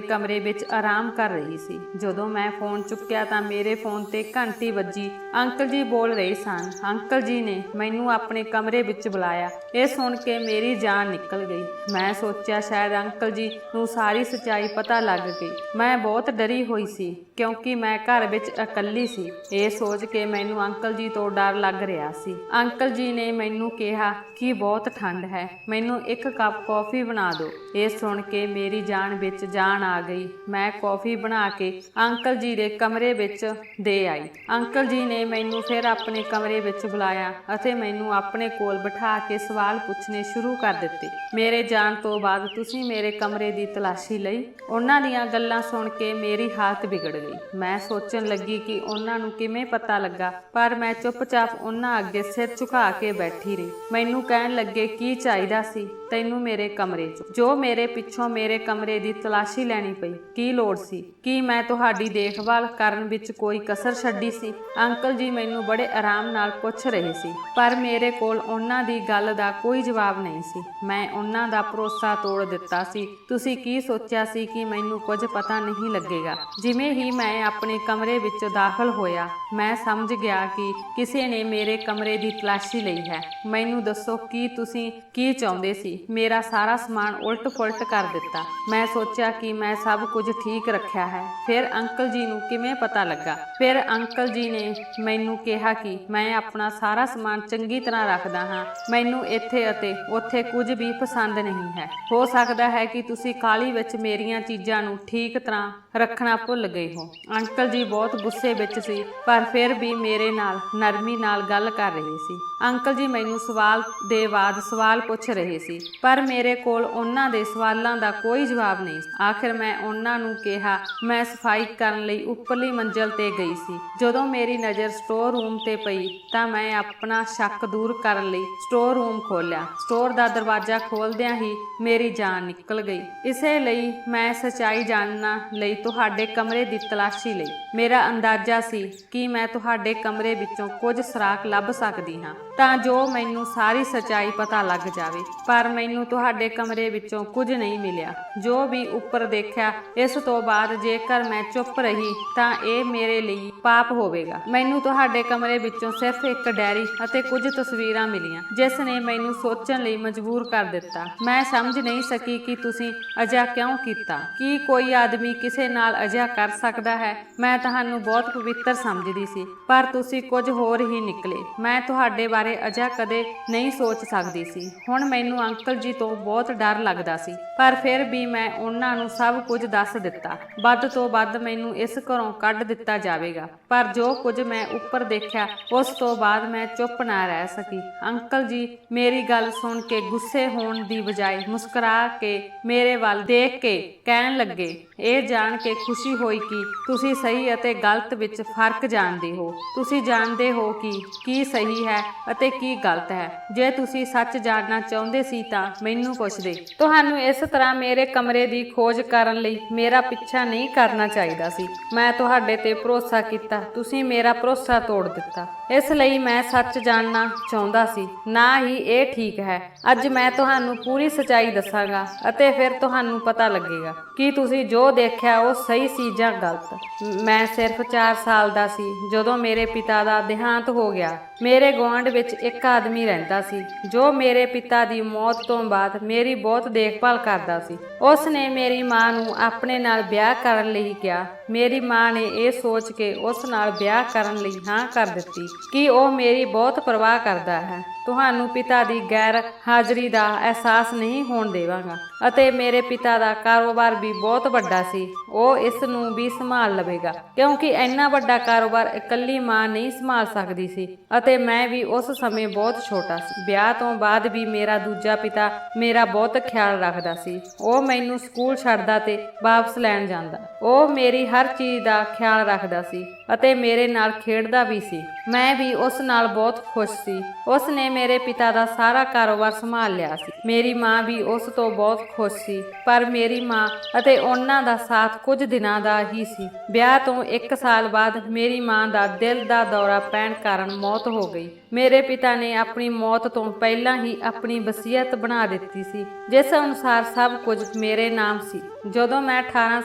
ਕਮਰੇ ਵਿੱਚ ਆਰਾਮ ਕਰ ਰਹੀ ਸੀ। ਜਦੋਂ ਮੈਂ ਫੋਨ ਚੁੱਕਿਆ ਤਾਂ ਮੇਰੇ ਫੋਨ ਤੇ ਘੰਟੀ ਵੱਜੀ। ਅੰਕਲ ਜੀ ਬੋਲ ਰਹੇ ਸਨ। ਅੰਕਲ ਜੀ ਨੇ ਮੈਨੂੰ ਆਪਣੇ ਕਮਰੇ ਵਿੱਚ ਬੁਲਾਇਆ। ਇਹ ਸੁਣ ਕੇ ਮੇਰੀ ਜਾਨ ਨਿਕਲ ਗਈ। ਮੈਂ ਸੋਚਿਆ ਸ਼ਾਇਦ ਅੰਕਲ ਜੀ ਨੂੰ ਸਾਰੀ ਸੱਚਾਈ ਪਤਾ ਲੱਗ ਗਈ। ਮੈਂ ਬਹੁਤ ਡਰੀ ਹੋਈ ਸੀ ਕਿਉਂਕਿ ਮੈਂ ਘਰ ਵਿੱਚ ਇਕੱਲੀ ਸੀ। ਇਹ ਸੋਚ ਕੇ ਮੈਨੂੰ ਅੰਕਲ ਜੀ ਤੋਂ ਡਰ ਲੱਗ ਰਿਹਾ ਸੀ। ਅੰਕਲ ਜੀ ਨੇ ਮੈਨੂੰ ਕਿਹਾ ਕਿ ਬਹੁਤ ਠੰਡ ਹੈ, ਮੈਨੂੰ ਇੱਕ ਕੱਪ ਕੌਫੀ ਬਣਾ ਦਿਓ। ਇਹ ਸੁਣ ਕੇ ਮੇਰੀ ਜਾਨ ਵਿੱਚ ਜਾਨ ਆ ਗਈ। ਮੈਂ ਕੌਫੀ ਬਣਾ ਕੇ ਅੰਕਲ ਜੀ ਦੇ ਕਮਰੇ ਵਿੱਚ ਦੇ ਆਈ। ਅੰਕਲ ਜੀ ਨੇ ਮੈਨੂੰ ਫਿਰ ਆਪਣੇ ਕਮਰੇ ਵਿੱਚ ਬੁਲਾਇਆ ਅਤੇ ਮੈਨੂੰ ਆਪਣੇ ਕੋਲ ਬਿਠਾ ਕੇ ਸਵਾਲ ਪੁੱਛਣੇ ਸ਼ੁਰੂ ਕਰ ਦਿੱਤੇ। ਮੇਰੇ ਜਾਣ ਤੋਂ ਬਾਅਦ ਤੁਸੀਂ ਮੇਰੇ ਕਮਰੇ ਦੀ ਤਲਾਸ਼ੀ ਲਈ? ਉਹਨਾਂ ਦੀਆਂ ਗੱਲਾਂ ਸੁਣ ਕੇ ਮੇਰੀ ਹਾਲਤ ਵਿਗੜ ਗਈ। ਮੈਂ ਸੋਚਣ ਲੱਗੀ ਕਿ ਉਹਨਾਂ ਨੂੰ ਕਿਵੇਂ ਪਤਾ ਲੱਗਾ, ਪਰ ਮੈਂ ਚੁੱਪਚਾਪ ਉਹਨਾਂ ਅੱਗੇ ਸਿਰ ਝੁਕਾ ਕੇ ਬੈਠੀ ਰਹੀ। ਮੈਨੂੰ ਕਹਿਣ ਲੱਗੇ, ਕੀ ਚਾਹੀਦਾ ਸੀ ਤੈਨੂੰ ਮੇਰੇ ਕਮਰੇ 'ਚ, ਜੋ ਮੇਰੇ ਪਿੱਛੋਂ ਮੇਰੇ ਕਮਰੇ ਦੀ ਤਲਾਸ਼ੀ ਲੈਣੀ ਪਈ? ਕੀ ਲੋੜ ਸੀ? ਕੀ ਮੈਂ ਤੁਹਾਡੀ ਦੇਖਭਾਲ ਕਰਨ ਵਿੱਚ ਕੋਈ ਕਸਰ ਛੱਡੀ ਸੀ? ਅੰਕਲ ਜੀ ਮੈਨੂੰ ਬੜੇ ਆਰਾਮ ਨਾਲ ਪੁੱਛ ਰਹੇ ਸੀ, ਪਰ ਮੇਰੇ ਕੋਲ ਉਹਨਾਂ ਦੀ ਗੱਲ ਦਾ ਕੋਈ ਜਵਾਬ ਨਹੀਂ ਸੀ। ਮੈਂ ਉਹਨਾਂ ਦਾ ਭਰੋਸਾ ਤੋੜ ਦਿੱਤਾ ਸੀ। ਤੁਸੀਂ ਕੀ ਸੋਚਿਆ ਸੀ ਕਿ ਮੈਨੂੰ ਕੁਝ ਪਤਾ ਨਹੀਂ ਲੱਗੇਗਾ? ਜਿਵੇਂ ਹੀ ਮੈਂ ਆਪਣੇ ਕਮਰੇ ਵਿੱਚ ਦਾਖਲ ਹੋਇਆ, ਮੈਂ ਸਮਝ ਗਿਆ ਕਿ ਕਿਸੇ ਨੇ ਮੇਰੇ ਕਮਰੇ ਦੀ ਤਲਾਸ਼ੀ ਲਈ ਹੈ। ਮੈਨੂੰ ਦੱਸੋ ਕਿ ਤੁਸੀਂ ਕੀ ਚਾਹੁੰਦੇ ਸੀ? ਮੇਰਾ ਸਾਰਾ ਸਮਾਨ ਉਲਟ-ਪੁਲਟ ਕਰ ਦਿੱਤਾ। ਮੈਂ ਸੋਚਿਆ ਕਿ ਮੈਂ ਸਭ ਕੁਝ ਠੀਕ ਰੱਖਿਆ ਹੈ। ਫਿਰ ਅੰਕਲ ਜੀ ਨੂੰ ਕਿਵੇਂ ਪਤਾ ਲੱਗਾ? ਫਿਰ ਅੰਕਲ ਜੀ ਨੇ ਮੈਨੂੰ ਕਿਹਾ ਕਿ ਮੈਂ ਆਪਣਾ ਸਾਰਾ ਸਮਾਨ ਚੰਗੀ ਤਰ੍ਹਾਂ ਰੱਖਦਾ ਹਾਂ। ਮੈਨੂੰ ਇੱਥੇ ਅਤੇ ਉੱਥੇ ਕੁਝ ਵੀ ਪਸੰਦ ਨਹੀਂ ਹੈ। ਹੋ ਸਕਦਾ ਹੈ ਕਿ ਤੁਸੀਂ ਕਾਹਲੀ ਵਿੱਚ ਮੇਰੀਆਂ ਚੀਜ਼ਾਂ ਨੂੰ ਠੀਕ ਤਰ੍ਹਾਂ ਰੱਖਣਾ ਭੁੱਲ ਗਏ ਹੋ। ਅੰਕਲ ਜੀ ਬਹੁਤ ਗੁੱਸੇ ਵਿੱਚ ਸੀ, ਪਰ ਫਿਰ ਵੀ ਮੇਰੇ ਨਾਲ ਨਰਮੀ ਨਾਲ ਗੱਲ ਕਰ ਰਹੇ ਸੀ। ਅੰਕਲ ਜੀ ਮੈਨੂੰ ਸਵਾਲ ਦੇ ਬਾਅਦ ਸਵਾਲ ਪੁੱਛ ਰਹੇ ਸੀ, ਪਰ ਮੇਰੇ ਕੋਲ ਉਹਨਾਂ ਦੇ ਸਵਾਲਾਂ ਦਾ ਕੋਈ ਜਵਾਬ ਨਹੀਂ। ਆਖਿਰ ਮੈਂ ਉਹਨਾਂ ਨੂੰ ਕਿਹਾ, ਮੈਂ ਸਫਾਈ ਕਰਨ ਲਈ ਉੱਪਰਲੀ ਮੰਜ਼ਲ ਤੇ ਗਈ ਸੀ। ਜਦੋਂ ਮੇਰੀ ਨਜ਼ਰ ਸਟੋਰ ਰੂਮ ਤੇ ਪਈ ਤਾਂ ਮੈਂ ਆਪਣਾ ਸ਼ੱਕ ਦੂਰ ਕਰਨ ਲਈ ਸਟੋਰ ਰੂਮ ਖੋਲ੍ਹਿਆ। ਸਟੋਰ ਦਾ ਦਰਵਾਜ਼ਾ ਖੋਲ੍ਹਦਿਆਂ ਹੀ ਮੇਰੀ ਜਾਨ ਨਿਕਲ ਗਈ। ਇਸੇ ਲਈ ਮੈਂ ਸੱਚਾਈ ਜਾਣਨ ਲਈ ਤੁਹਾਡੇ ਕਮਰੇ ਦੀ ਤਲਾਸ਼ੀ ਲਈ। ਮੇਰਾ ਅੰਦਾਜ਼ਾ ਸੀ ਕਿ ਮੈਂ ਤੁਹਾਡੇ ਕਮਰੇ ਵਿੱਚੋਂ ਕੁਝ ਸੁਰਾਖ ਲੱਭ ਸਕਦੀ ਹਾਂ ਤਾਂ ਜੋ ਮੈਨੂੰ ਸਾਰੀ ਸੱਚਾਈ ਪਤਾ ਲੱਗ ਜਾਵੇ, ਪਰ ਮੈਨੂੰ ਤੁਹਾਡੇ ਕਮਰੇ ਵਿੱਚੋਂ ਕੁਝ ਨਹੀਂ ਮਿਲਿਆ। ਜੋ ਵੀ ਉੱਪਰ ਦੇਖਿਆ, ਇਸ ਤੋਂ ਬਾਅਦ ਜੇਕਰ ਮੈਂ ਚੁੱਪ ਰਹੀ ਤਾਂ ਇਹ ਮੇਰੇ ਲਈ ਪਾਪ ਹੋਵੇਗਾ। ਮੈਨੂੰ ਤੁਹਾਡੇ ਕਮਰੇ ਵਿੱਚੋਂ ਸਿਰਫ ਇੱਕ ਡਾਇਰੀ ਅਤੇ ਕੁਝ ਤਸਵੀਰਾਂ ਮਿਲੀਆਂ, ਜਿਸ ਨੇ ਮੈਨੂੰ ਸੋਚਣ ਲਈ ਮਜਬੂਰ ਕਰ ਦਿੱਤਾ। ਮੈਂ ਸਮਝ ਨਹੀਂ ਸਕੀ ਕਿ ਤੁਸੀਂ ਅਜਿਹਾ ਕਿਉਂ ਕੀਤਾ। ਕੀ ਕੋਈ ਆਦਮੀ ਕਿਸੇ ਨਾਲ ਅਜਿਹਾ ਕਰ ਸਕਦਾ ਹੈ? ਮੈਂ ਤੁਹਾਨੂੰ ਬਹੁਤ ਪਵਿੱਤਰ ਸਮਝਦੀ ਸੀ, ਪਰ ਤੁਸੀਂ ਕੁਝ ਹੋਰ ਹੀ ਨਿਕਲੇ। ਮੈਂ ਤੁਹਾਡੇ ਬਾਰੇ ਅਜਿਹਾ ਕਦੇ ਨਹੀਂ ਸੋਚ ਸਕਦੀ ਸੀ। ਹੁਣ ਮੈਨੂੰ ਅੰਕਲ ਜੀ ਤੋਂ ਬਹੁਤ ਡਰ ਲੱਗਦਾ ਸੀ, ਪਰ ਫਿਰ ਵੀ ਮੈਂ ਉਹਨਾਂ ਨੂੰ ਸਭ ਕੁਝ ਦੱਸ ਦਿੱਤਾ। ਵੱਧ ਤੋਂ ਵੱਧ ਮੈਨੂੰ ਇਸ ਘਰੋਂ ਕੱਢ ਦਿੱਤਾ ਜਾਵੇਗਾ, ਪਰ ਜੋ ਕੁਝ ਮੈਂ ਉੱਪਰ ਦੇਖਿਆ ਉਸ ਤੋਂ ਬਾਅਦ ਮੈਂ ਚੁੱਪ ਨਾ ਰਹਿ ਸਕੀ। ਅੰਕਲ ਜੀ ਮੇਰੀ ਗੱਲ ਸੁਣ ਕੇ ਗੁੱਸੇ ਹੋਣ ਦੀ ਬਜਾਏ ਮੁਸਕਰਾ ਕੇ ਮੇਰੇ ਵੱਲ ਦੇਖ ਕੇ ਕਹਿਣ ਲੱਗੇ, ਇਹ ਜਾਣ ਕੇ ਖੁਸ਼ੀ ਹੋਈ ਕਿ ਤੁਸੀਂ ਸਹੀ ਅਤੇ ਗਲਤ ਵਿੱਚ ਫਰਕ ਜਾਣਦੇ ਹੋ। ਤੁਸੀਂ ਜਾਣਦੇ ਹੋ ਕਿ ਕੀ ਸਹੀ ਹੈ ਅਤੇ ਕੀ ਗਲਤ ਹੈ। ਜੇ ਤੁਸੀਂ ਸੱਚ ਜਾਣਨਾ ਚਾਹੁੰਦੇ ਸੀ ਤਾਂ ਮੈਨੂੰ ਪੁੱਛਦੇ। ਤੁਹਾਨੂੰ ਇਸ ਤਰ੍ਹਾਂ ਮੇਰੇ ਕਮਰੇ ਦੀ ਖੋਜ ਕਰਨ ਲਈ ਮੇਰਾ ਪਿੱਛਾ ਨਹੀਂ ਕਰਨਾ ਚਾਹੀਦਾ ਸੀ। ਮੈਂ ਤੁਹਾਡੇ ਤੇ ਭਰੋਸਾ ਕੀਤਾ, ਤੁਸੀਂ ਮੇਰਾ ਭਰੋਸਾ ਤੋੜ ਦਿੱਤਾ। ਇਸ ਲਈ ਮੈਂ ਸੱਚ ਜਾਣਨਾ ਚਾਹੁੰਦਾ ਸੀ, ਨਾ ਹੀ ਇਹ ਠੀਕ ਹੈ। ਅੱਜ ਮੈਂ ਤੁਹਾਨੂੰ ਪੂਰੀ ਸੱਚਾਈ ਦੱਸਾਂਗਾ ਅਤੇ ਫਿਰ ਤੁਹਾਨੂੰ ਪਤਾ ਲੱਗੇਗਾ ਕਿ ਤੁਸੀਂ ਜੋ ਦੇਖਿਆ ਉਹ ਸਹੀ ਸੀ ਜਾਂ ਗਲਤ। ਮੈਂ ਸਿਰਫ 4 ਸਾਲ ਦਾ ਸੀ ਜਦੋਂ ਮੇਰੇ ਪਿਤਾ ਦਾ ਦੇਹਾਂਤ ਹੋ ਗਿਆ। ਮੇਰੇ ਗੁਆਂਢ ਵਿੱਚ ਇੱਕ ਆਦਮੀ ਰਹਿੰਦਾ ਸੀ ਜੋ ਮੇਰੇ ਪਿਤਾ ਦੀ ਮੌਤ ਤੋਂ ਬਾਅਦ ਮੇਰੀ ਬਹੁਤ ਦੇਖਭਾਲ ਕਰਦਾ ਸੀ। ਉਸ ਨੇ ਮੇਰੀ ਮਾਂ ਨੂੰ ਆਪਣੇ ਨਾਲ ਵਿਆਹ ਕਰਨ ਲਈ ਕਿਹਾ। ਮੇਰੀ ਮਾਂ ਨੇ ਇਹ ਸੋਚ ਕੇ ਉਸ ਨਾਲ ਵਿਆਹ ਕਰਨ ਲਈ ਹਾਂ ਕਰ ਦਿੱਤੀ ਕਿ ਉਹ ਮੇਰੀ ਬਹੁਤ ਪਰਵਾਹ ਕਰਦਾ ਹੈ। ਤੁਹਾਨੂੰ ਪਿਤਾ ਦੀ ਗੈਰ ਹਾਜ਼ਰੀ ਦਾ ਅਹਿਸਾਸ ਨਹੀਂ ਹੋਣ ਦੇਵਾਂਗਾ ਅਤੇ ਮੇਰੇ ਪਿਤਾ ਦਾ ਕਾਰੋਬਾਰ ਵੀ ਬਹੁਤ ਵੱਡਾ ਸੀ। ਉਹ ਇਸ ਨੂੰ ਵੀ ਸੰਭਾਲ ਲਵੇਗਾ ਕਿਉਂਕਿ ਇੰਨਾ ਵੱਡਾ ਕਾਰੋਬਾਰ ਇਕੱਲੀ ਮਾਂ ਨਹੀਂ ਸੰਭਾਲ ਸਕਦੀ ਸੀ ਅਤੇ ਅਤੇ ਮੈਂ ਵੀ ਉਸ ਸਮੇਂ ਬਹੁਤ ਛੋਟਾ ਸੀ। ਵਿਆਹ ਤੋਂ ਬਾਅਦ ਵੀ ਮੇਰਾ ਦੂਜਾ ਪਿਤਾ ਮੇਰਾ ਬਹੁਤ ਖਿਆਲ ਰੱਖਦਾ ਸੀ। ਉਹ ਮੈਨੂੰ ਸਕੂਲ ਛੱਡਦਾ ਤੇ ਵਾਪਸ ਲੈਣ ਜਾਂਦਾ। ਉਹ ਮੇਰੀ ਹਰ ਚੀਜ਼ ਦਾ ਖਿਆਲ ਰੱਖਦਾ ਸੀ ਅਤੇ ਮੇਰੇ ਨਾਲ ਖੇਡਦਾ ਵੀ ਸੀ। ਮੈਂ ਵੀ ਉਸ ਨਾਲ ਬਹੁਤ ਖੁਸ਼ ਸੀ। ਉਸ ਨੇ ਮੇਰੇ ਪਿਤਾ ਦਾ ਸਾਰਾ ਕਾਰੋਬਾਰ ਸੰਭਾਲ ਲਿਆ ਸੀ। ਮੇਰੀ ਮਾਂ ਵੀ ਉਸ ਤੋਂ ਬਹੁਤ ਖੁਸ਼ ਸੀ, ਪਰ ਮੇਰੀ ਮਾਂ ਅਤੇ ਉਹਨਾਂ ਦਾ ਸਾਥ ਕੁਝ ਦਿਨਾਂ ਦਾ ਹੀ ਸੀ। ਵਿਆਹ ਤੋਂ 1 ਸਾਲ ਬਾਅਦ ਮੇਰੀ ਮਾਂ ਦਾ ਦਿਲ ਦਾ ਦੌਰਾ ਪੈਣ ਕਾਰਨ ਮੌਤ ਹੋ ਗਈ। ਮੇਰੇ ਪਿਤਾ ਨੇ ਆਪਣੀ ਮੌਤ ਤੋਂ ਪਹਿਲਾਂ ਹੀ ਆਪਣੀ ਵਸੀਅਤ ਬਣਾ ਦਿੱਤੀ ਸੀ, ਜਿਸ ਅਨੁਸਾਰ ਸਭ ਕੁਝ ਮੇਰੇ ਨਾਮ ਸੀ। ਜਦੋਂ ਮੈਂ 18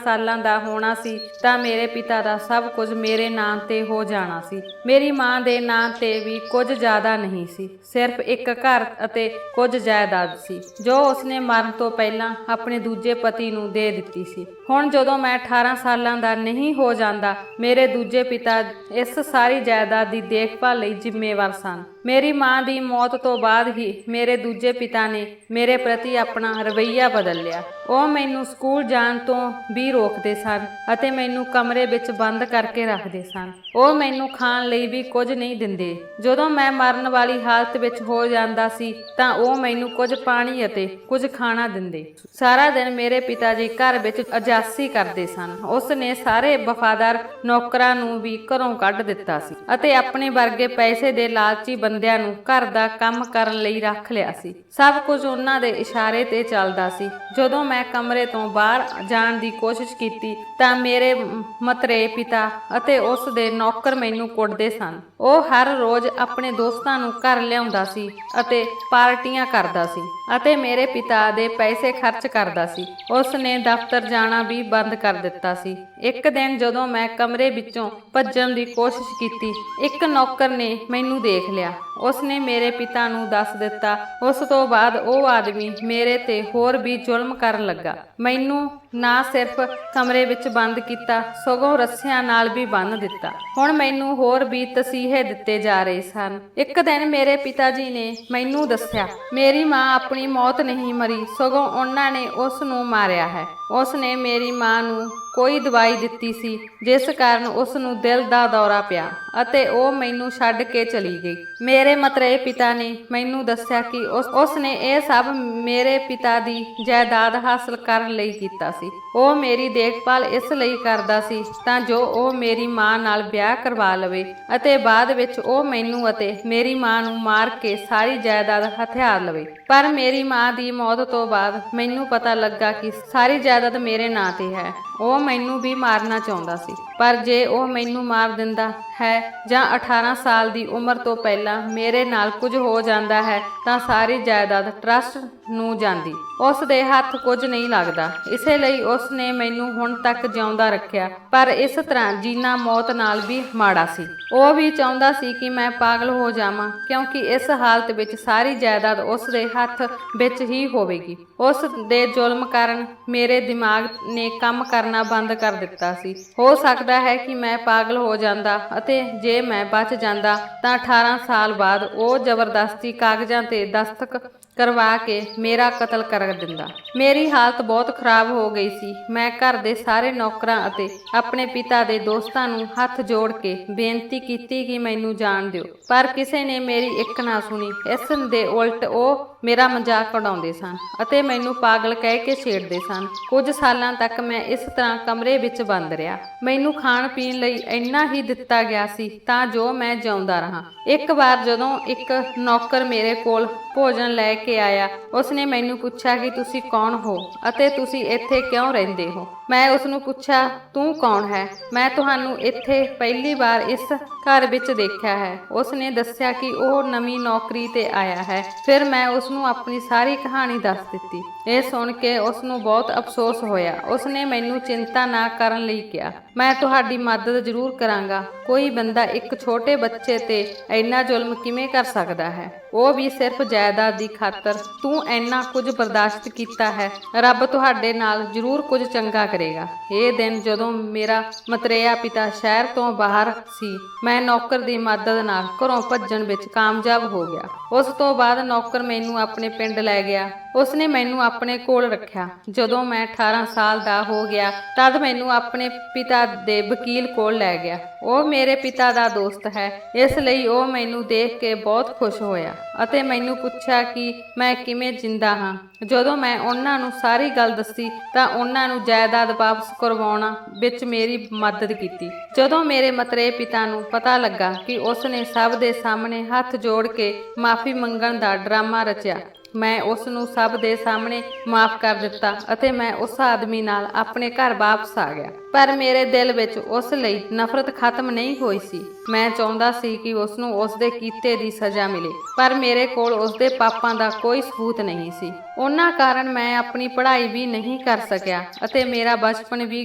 ਸਾਲਾਂ ਦਾ ਹੋਣਾ ਸੀ ਤਾਂ ਮੇਰੇ ਪਿਤਾ ਦਾ ਸਭ ਕੁਝ ਮੇਰੇ ਨਾਂ ਤੇ ਹੋ ਜਾਣਾ ਸੀ। ਮੇਰੀ ਮਾਂ ਦੇ ਨਾਂ ਤੇ ਵੀ ਕੁਝ ਜ਼ਿਆਦਾ ਨਹੀਂ ਸੀ, ਸਿਰਫ ਇੱਕ ਘਰ ਅਤੇ ਕੁਝ ਜਾਇਦਾਦ ਸੀ ਜੋ ਉਸਨੇ ਮਰਨ ਤੋਂ ਪਹਿਲਾਂ ਆਪਣੇ ਦੂਜੇ ਪਤੀ ਨੂੰ ਦੇ ਦਿੱਤੀ ਸੀ। ਹੁਣ ਜਦੋਂ ਮੈਂ 18 ਸਾਲਾਂ ਦਾ ਨਹੀਂ ਹੋ ਜਾਂਦਾ, ਮੇਰੇ ਦੂਜੇ ਪਿਤਾ ਇਸ ਸਾਰੀ ਜਾਇਦਾਦ ਦੀ ਦੇਖਭਾਲ ਲਈ ਜ਼ਿੰਮੇਵਾਰ ਸਨ। ਮੇਰੀ ਮਾਂ ਦੀ ਮੌਤ ਤੋਂ ਬਾਅਦ ਹੀ ਮੇਰੇ ਦੂਜੇ ਪਿਤਾ ਨੇ ਮੇਰੇ ਪ੍ਰਤੀ ਆਪਣਾ ਰਵੱਈਆ ਬਦਲ ਲਿਆ। ਉਹ ਮੈਨੂੰ ਸਕੂਲ ਜਾਣ ਤੋਂ ਵੀ ਰੋਕਦੇ ਸਨ ਅਤੇ ਮੈਨੂੰ ਕਮਰੇ ਵਿੱਚ ਬੰਦ ਕਰਕੇ ਰੱਖਦੇ ਸਨ। ਉਹ ਮੈਨੂੰ ਖਾਣ ਲਈ ਵੀ ਕੁਝ ਨਹੀਂ ਦਿੰਦੇ। ਜਦੋਂ ਮੈਂ ਮਰਨ ਵਾਲੀ ਹਾਲਤ ਵਿੱਚ ਹੋ ਜਾਂਦਾ ਸੀ ਤਾਂ ਉਹ ਮੈਨੂੰ ਕੁਝ ਪਾਣੀ ਅਤੇ ਕੁਝ ਖਾਣਾ ਦਿੰਦੇ। ਸਾਰਾ ਦਿਨ ਮੇਰੇ ਪਿਤਾ ਜੀ ਘਰ ਵਿੱਚ ਅਜਾਸੀ ਕਰਦੇ ਸਨ। ਉਸ ਨੇ ਸਾਰੇ ਵਫਾਦਾਰ ਨੌਕਰਾਂ ਨੂੰ ਵੀ ਘਰੋਂ ਕੱਢ ਦਿੱਤਾ ਸੀ ਅਤੇ ਆਪਣੇ ਵਰਗੇ ਪੈਸੇ ਦੇ ਲਾਲਚੀ ਬੰਦਿਆਂ ਨੂੰ ਘਰ ਦਾ ਕੰਮ ਕਰਨ ਲਈ ਰੱਖ ਲਿਆ ਸੀ। ਸਭ ਕੁਝ ਉਹਨਾਂ ਦੇ ਇਸ਼ਾਰੇ ਤੇ ਚੱਲਦਾ ਸੀ। ਜਦੋਂ ਮੈਂ ਕਮਰੇ ਤੋਂ ਬਾਹਰ ਜਾਣ ਦੀ ਕੋਸ਼ਿਸ਼ ਕੀਤੀ ਤਾਂ ਮੇਰੇ ਮਤਰੇ ਪਿਤਾ ਅਤੇ ਉਸ ਦੇ ਨੌਕਰ ਮੈਨੂੰ ਕੁੱਟਦੇ ਸਨ। ਉਹ ਹਰ ਰੋਜ਼ ਆਪਣੇ ਦੋਸਤਾਂ ਨੂੰ ਘਰ ਲਿਆਉਂਦਾ ਸੀ ਅਤੇ ਪਾਰਟੀਆਂ ਕਰਦਾ ਸੀ ਅਤੇ ਮੇਰੇ ਪਿਤਾ ਦੇ ਪੈਸੇ ਖਰਚ ਕਰਦਾ ਸੀ। ਉਸ ਨੇ ਦਫ਼ਤਰ ਜਾਣਾ ਵੀ ਬੰਦ ਕਰ ਦਿੱਤਾ ਸੀ। ਇੱਕ ਦਿਨ ਜਦੋਂ ਮੈਂ ਕਮਰੇ ਵਿੱਚੋਂ ਭੱਜਣ ਦੀ ਕੋਸ਼ਿਸ਼ ਕੀਤੀ, ਇੱਕ ਨੌਕਰ ਨੇ ਮੈਨੂੰ ਦੇਖ ਲਿਆ। ਉਸ ਨੇ ਮੇਰੇ ਪਿਤਾ ਨੂੰ ਦੱਸ ਦਿੱਤਾ। ਉਸ ਤੋਂ ਬਾਅਦ ਉਹ ਆਦਮੀ ਮੇਰੇ ਤੇ ਹੋਰ ਵੀ ਜ਼ੁਲਮ ਕਰਨ ਲੱਗਾ। ਮੈਨੂੰ ਨਾ ਸਿਰਫ ਕਮਰੇ ਵਿੱਚ ਬੰਦ ਕੀਤਾ, ਸਗੋਂ ਰੱਸਿਆਂ ਨਾਲ ਵੀ ਬੰਨ੍ਹ ਦਿੱਤਾ। ਹੁਣ ਮੈਨੂੰ ਹੋਰ ਵੀ ਤਸੀਹੇ ਦਿੱਤੇ ਜਾ ਰਹੇ ਸਨ। ਇੱਕ ਦਿਨ ਮੇਰੇ ਪਿਤਾ ਜੀ ਨੇ ਮੈਨੂੰ ਦੱਸਿਆ, ਮੇਰੀ ਮਾਂ ਆਪਣੀ ਮੌਤ ਨਹੀਂ ਮਰੀ, ਸਗੋਂ ਉਹਨਾਂ ਨੇ ਉਸ ਨੂੰ ਮਾਰਿਆ ਹੈ। ਉਸ ਨੇ ਮੇਰੀ ਮਾਂ ਨੂੰ ਕੋਈ ਦਵਾਈ ਦਿੱਤੀ ਸੀ, ਜਿਸ ਕਾਰਨ ਉਸ ਨੂੰ ਦਿਲ ਦਾ ਦੌਰਾ ਪਿਆ ਅਤੇ ਉਹ ਮੈਨੂੰ ਛੱਡ ਕੇ ਚਲੀ ਗਈ। ਮੇਰੇ ਮਤਰੇਏ ਪਿਤਾ ਨੇ ਮੈਨੂੰ ਦੱਸਿਆ ਕਿ ਉਸ ਨੇ ਇਹ ਸਭ ਮੇਰੇ ਪਿਤਾ ਦੀ ਜਾਇਦਾਦ ਹਾਸਲ ਕਰਨ ਲਈ ਕੀਤਾ ਸੀ। ਉਹ ਮੇਰੀ ਦੇਖਭਾਲ ਇਸ ਲਈ ਕਰਦਾ ਸੀ ਤਾਂ ਜੋ ਉਹ ਮੇਰੀ ਮਾਂ ਨਾਲ ਵਿਆਹ ਕਰਵਾ ਲਵੇ ਅਤੇ ਬਾਅਦ ਵਿੱਚ ਉਹ ਮੈਨੂੰ ਅਤੇ ਮੇਰੀ ਮਾਂ ਨੂੰ ਮਾਰ ਕੇ ਸਾਰੀ ਜਾਇਦਾਦ ਹਥਿਆ ਲਵੇ। ਪਰ ਮੇਰੀ ਮਾਂ ਦੀ ਮੌਤ ਤੋਂ ਬਾਅਦ ਮੈਨੂੰ ਪਤਾ ਲੱਗਾ ਕਿ ਸਾਰੀ ਜਾਇਦਾਦ ਮੇਰੇ ਨਾਂ ਤੇ ਹੈ। ਉਹ ਮੈਨੂੰ ਵੀ ਮਾਰਨਾ ਚਾਹੁੰਦਾ ਸੀ, ਪਰ ਜੇ ਉਹ ਮੈਨੂੰ ਮਾਰ ਦਿੰਦਾ ਹੈ ਜਾਂ 18 ਸਾਲ ਦੀ ਉਮਰ ਤੋਂ ਪਹਿਲਾਂ ਮੇਰੇ ਨਾਲ ਕੁਝ ਹੋ ਜਾਂਦਾ ਹੈ ਤਾਂ ਸਾਰੀ ਜਾਇਦਾਦ ਟਰੱਸਟ ਨੂੰ ਜਾਂਦੀ। ਉਸ ਦੇ ਹੱਥ ਕੁਝ ਨਹੀਂ ਲੱਗਦਾ, ਇਸੇ ਲਈ ਉਸ ਨੇ ਮੈਨੂੰ ਹੁਣ ਤੱਕ ਜਿਉਂਦਾ ਰੱਖਿਆ। ਪਰ ਇਸ ਤਰ੍ਹਾਂ ਜੀਣਾ ਮੌਤ ਨਾਲ ਵੀ ਮਾੜਾ ਸੀ। ਉਹ ਵੀ ਚਾਹੁੰਦਾ ਸੀ ਕਿ ਮੈਂ ਪਾਗਲ ਹੋ ਜਾਵਾਂ, ਕਿਉਂਕਿ ਇਸ ਹਾਲਤ ਵਿੱਚ ਸਾਰੀ ਜਾਇਦਾਦ ਉਸ ਦੇ ਹੱਥ ਵਿੱਚ ਹੀ ਹੋਵੇਗੀ। ਉਸ ਦੇ ਜ਼ੁਲਮ ਕਾਰਨ ਮੇਰੇ ਦਿਮਾਗ ਨੇ ਕੰਮ ਕਰਨਾ ਬੰਦ ਕਰ ਦਿੱਤਾ ਸੀ। ਹੋ ਸਕਦਾ ਹੈ ਕਿ ਮੈਂ ਪਾਗਲ ਹੋ ਜਾਂਦਾ ਅਤੇ ਜੇ ਮੈਂ ਬਚ ਜਾਂਦਾ ਤਾਂ 18 ਸਾਲ ਬਾਅਦ ਉਹ ਜ਼ਬਰਦਸਤੀ ਕਾਗਜ਼ਾਂ ਤੇ ਦਸਤਖਤ ਕਰਵਾ ਕੇ ਮੇਰਾ ਕਤਲ ਕਰ ਦਿੰਦਾ। ਮੇਰੀ ਹਾਲਤ ਬਹੁਤ ਖਰਾਬ ਹੋ ਗਈ ਸੀ। ਮੈਂ ਘਰ ਦੇ ਸਾਰੇ ਨੌਕਰਾਂ ਅਤੇ ਆਪਣੇ ਪਿਤਾ ਦੇ ਦੋਸਤਾਂ ਨੂੰ ਹੱਥ ਜੋੜ ਕੇ ਬੇਨਤੀ ਕੀਤੀ ਕਿ ਮੈਨੂੰ ਜਾਣ ਦਿਓ, ਪਰ ਕਿਸੇ ਨੇ ਮੇਰੀ ਇੱਕ ਨਾ ਸੁਣੀ। ਇਸ ਦੇ ਉਲਟ ਉਹ ਮੇਰਾ ਮਜ਼ਾਕ ਉਡਾਉਂਦੇ ਸਨ ਅਤੇ ਮੈਨੂੰ ਪਾਗਲ ਕਹਿ ਕੇ ਛੇੜਦੇ ਸਨ। ਕੁਝ ਸਾਲਾਂ ਤੱਕ ਮੈਂ ਇਸ ਤਰ੍ਹਾਂ ਕਮਰੇ ਵਿੱਚ ਬੰਦ ਰਿਹਾ। ਮੈਨੂੰ ਖਾਣ ਪੀਣ ਲਈ ਇੰਨਾ ਹੀ ਦਿੱਤਾ ਗਿਆ ਸੀ ਤਾਂ ਜੋ ਮੈਂ ਜਿਉਂਦਾ ਰਹਾ। ਇੱਕ ਵਾਰ ਜਦੋਂ ਇੱਕ ਨੌਕਰ ਮੇਰੇ ਕੋਲ ਭੋਜਨ ਲੈ ਕੇ ਆਇਆ, ਉਸਨੇ ਮੈਨੂੰ ਪੁੱਛਿਆ ਕਿ ਤੁਸੀਂ ਕੌਣ ਹੋ ਅਤੇ ਤੁਸੀਂ ਇੱਥੇ ਕਿਉਂ ਰਹਿੰਦੇ ਹੋ। ਮੈਂ ਉਸਨੂੰ ਪੁੱਛਿਆ, ਤੂੰ ਕੌਣ ਹੈ? ਮੈਂ ਤੁਹਾਨੂੰ ਇੱਥੇ ਪਹਿਲੀ ਵਾਰ ਇਸ ਘਰ ਵਿੱਚ ਦੇਖਿਆ ਹੈ। ਉਸਨੇ ਦੱਸਿਆ ਕਿ ਉਹ ਨਵੀਂ ਨੌਕਰੀ ਤੇ ਆਇਆ ਹੈ। ਫਿਰ ਮੈਂ ਉਸਨੂੰ ਆਪਣੀ ਸਾਰੀ ਕਹਾਣੀ ਦੱਸ ਦਿੱਤੀ। ਇਹ ਸੁਣ ਕੇ ਉਸਨੂੰ ਬਹੁਤ ਅਫਸੋਸ ਹੋਇਆ। ਉਸਨੇ ਮੈਨੂੰ ਚਿੰਤਾ ਨਾ ਕਰਨ ਲਈ ਕਿਹਾ, ਮੈਂ ਤੁਹਾਡੀ ਮਦਦ ਜ਼ਰੂਰ ਕਰਾਂਗਾ। ਕੋਈ ਬੰਦਾ ਇੱਕ ਛੋਟੇ ਬੱਚੇ ਤੇ ਇੰਨਾ ਜ਼ੁਲਮ ਕਿਵੇਂ ਕਰ ਸਕਦਾ ਹੈ, ਉਹ ਵੀ ਸਿਰਫ ਜਾਇਦਾਦ ਦੀ ਖਾਤਰ। ਤੂੰ ਇੰਨਾ ਕੁਝ ਬਰਦਾਸ਼ਤ ਕੀਤਾ ਹੈ, ਰੱਬ ਤੁਹਾਡੇ ਨਾਲ ਜ਼ਰੂਰ ਕੁਝ ਚੰਗਾ ਕਰੇਗਾ। ਇਹ ਦਿਨ ਜਦੋਂ ਮੇਰਾ ਮਤਰੇਆ ਪਿਤਾ ਸ਼ਹਿਰ ਤੋਂ ਬਾਹਰ ਸੀ, ਮੈਂ ਨੌਕਰ ਦੀ ਮਦਦ ਨਾਲ ਘਰੋਂ ਭੱਜਣ ਵਿੱਚ ਕਾਮਯਾਬ ਹੋ ਗਿਆ। ਉਸ ਤੋਂ ਬਾਅਦ ਨੌਕਰ ਮੈਨੂੰ ਆਪਣੇ ਪਿੰਡ ਲੈ ਗਿਆ। ਉਸਨੇ ਮੈਨੂੰ ਆਪਣੇ ਕੋਲ ਰੱਖਿਆ। ਜਦੋਂ ਮੈਂ 18 ਸਾਲ ਦਾ ਹੋ ਗਿਆ ਤਦ ਮੈਨੂੰ ਆਪਣੇ ਪਿਤਾ ਦੇ ਵਕੀਲ ਕੋਲ ਲੈ ਗਿਆ। ਉਹ ਮੇਰੇ ਪਿਤਾ ਦਾ ਦੋਸਤ ਹੈ, ਇਸ ਲਈ ਉਹ ਮੈਨੂੰ ਦੇਖ ਕੇ ਬਹੁਤ ਖੁਸ਼ ਹੋਇਆ ਅਤੇ ਮੈਨੂੰ ਪੁੱਛਿਆ ਕਿ ਮੈਂ ਕਿਵੇਂ ਜਿੰਦਾ ਹਾਂ। ਜਦੋਂ ਮੈਂ ਉਹਨਾਂ ਨੂੰ ਸਾਰੀ ਗੱਲ ਦੱਸੀ ਤਾਂ ਉਹਨਾਂ ਨੂੰ ਜਾਇਦਾਦ ਵਾਪਸ ਕਰਵਾਉਣ ਵਿੱਚ ਮੇਰੀ ਮਦਦ ਕੀਤੀ। ਜਦੋਂ ਮੇਰੇ ਮਤਰੇਏ ਪਿਤਾ ਨੂੰ ਪਤਾ ਲੱਗਾ ਕਿ ਉਸਨੇ ਸਭ ਦੇ ਸਾਹਮਣੇ ਹੱਥ ਜੋੜ ਕੇ ਮਾਫੀ ਮੰਗਣ ਦਾ ਡਰਾਮਾ ਰਚਿਆ, ਮੈਂ ਉਸ ਨੂੰ ਸਭ ਦੇ ਸਾਹਮਣੇ ਮਾਫ ਕਰ ਦਿੱਤਾ ਅਤੇ ਮੈਂ ਉਸ ਆਦਮੀ ਨਾਲ ਆਪਣੇ ਘਰ ਵਾਪਸ ਆ ਗਿਆ। ਪਰ ਮੇਰੇ ਦਿਲ ਵਿੱਚ ਉਸ ਲਈ ਨਫ਼ਰਤ ਖਤਮ ਨਹੀਂ ਹੋਈ ਸੀ। ਮੈਂ ਚਾਹੁੰਦਾ ਸੀ ਕਿ ਉਸ ਨੂੰ ਉਸ ਦੇ ਕੀਤੇ ਦੀ ਸਜ਼ਾ ਮਿਲੇ, ਪਰ ਮੇਰੇ ਕੋਲ ਉਸ ਦੇ ਪਾਪਾਂ ਦਾ ਕੋਈ ਸਬੂਤ ਨਹੀਂ ਸੀ। ਉਹਨਾਂ ਕਾਰਨ ਮੈਂ ਆਪਣੀ ਪੜ੍ਹਾਈ ਵੀ ਨਹੀਂ ਕਰ ਸਕਿਆ ਅਤੇ ਮੇਰਾ ਬਚਪਨ ਵੀ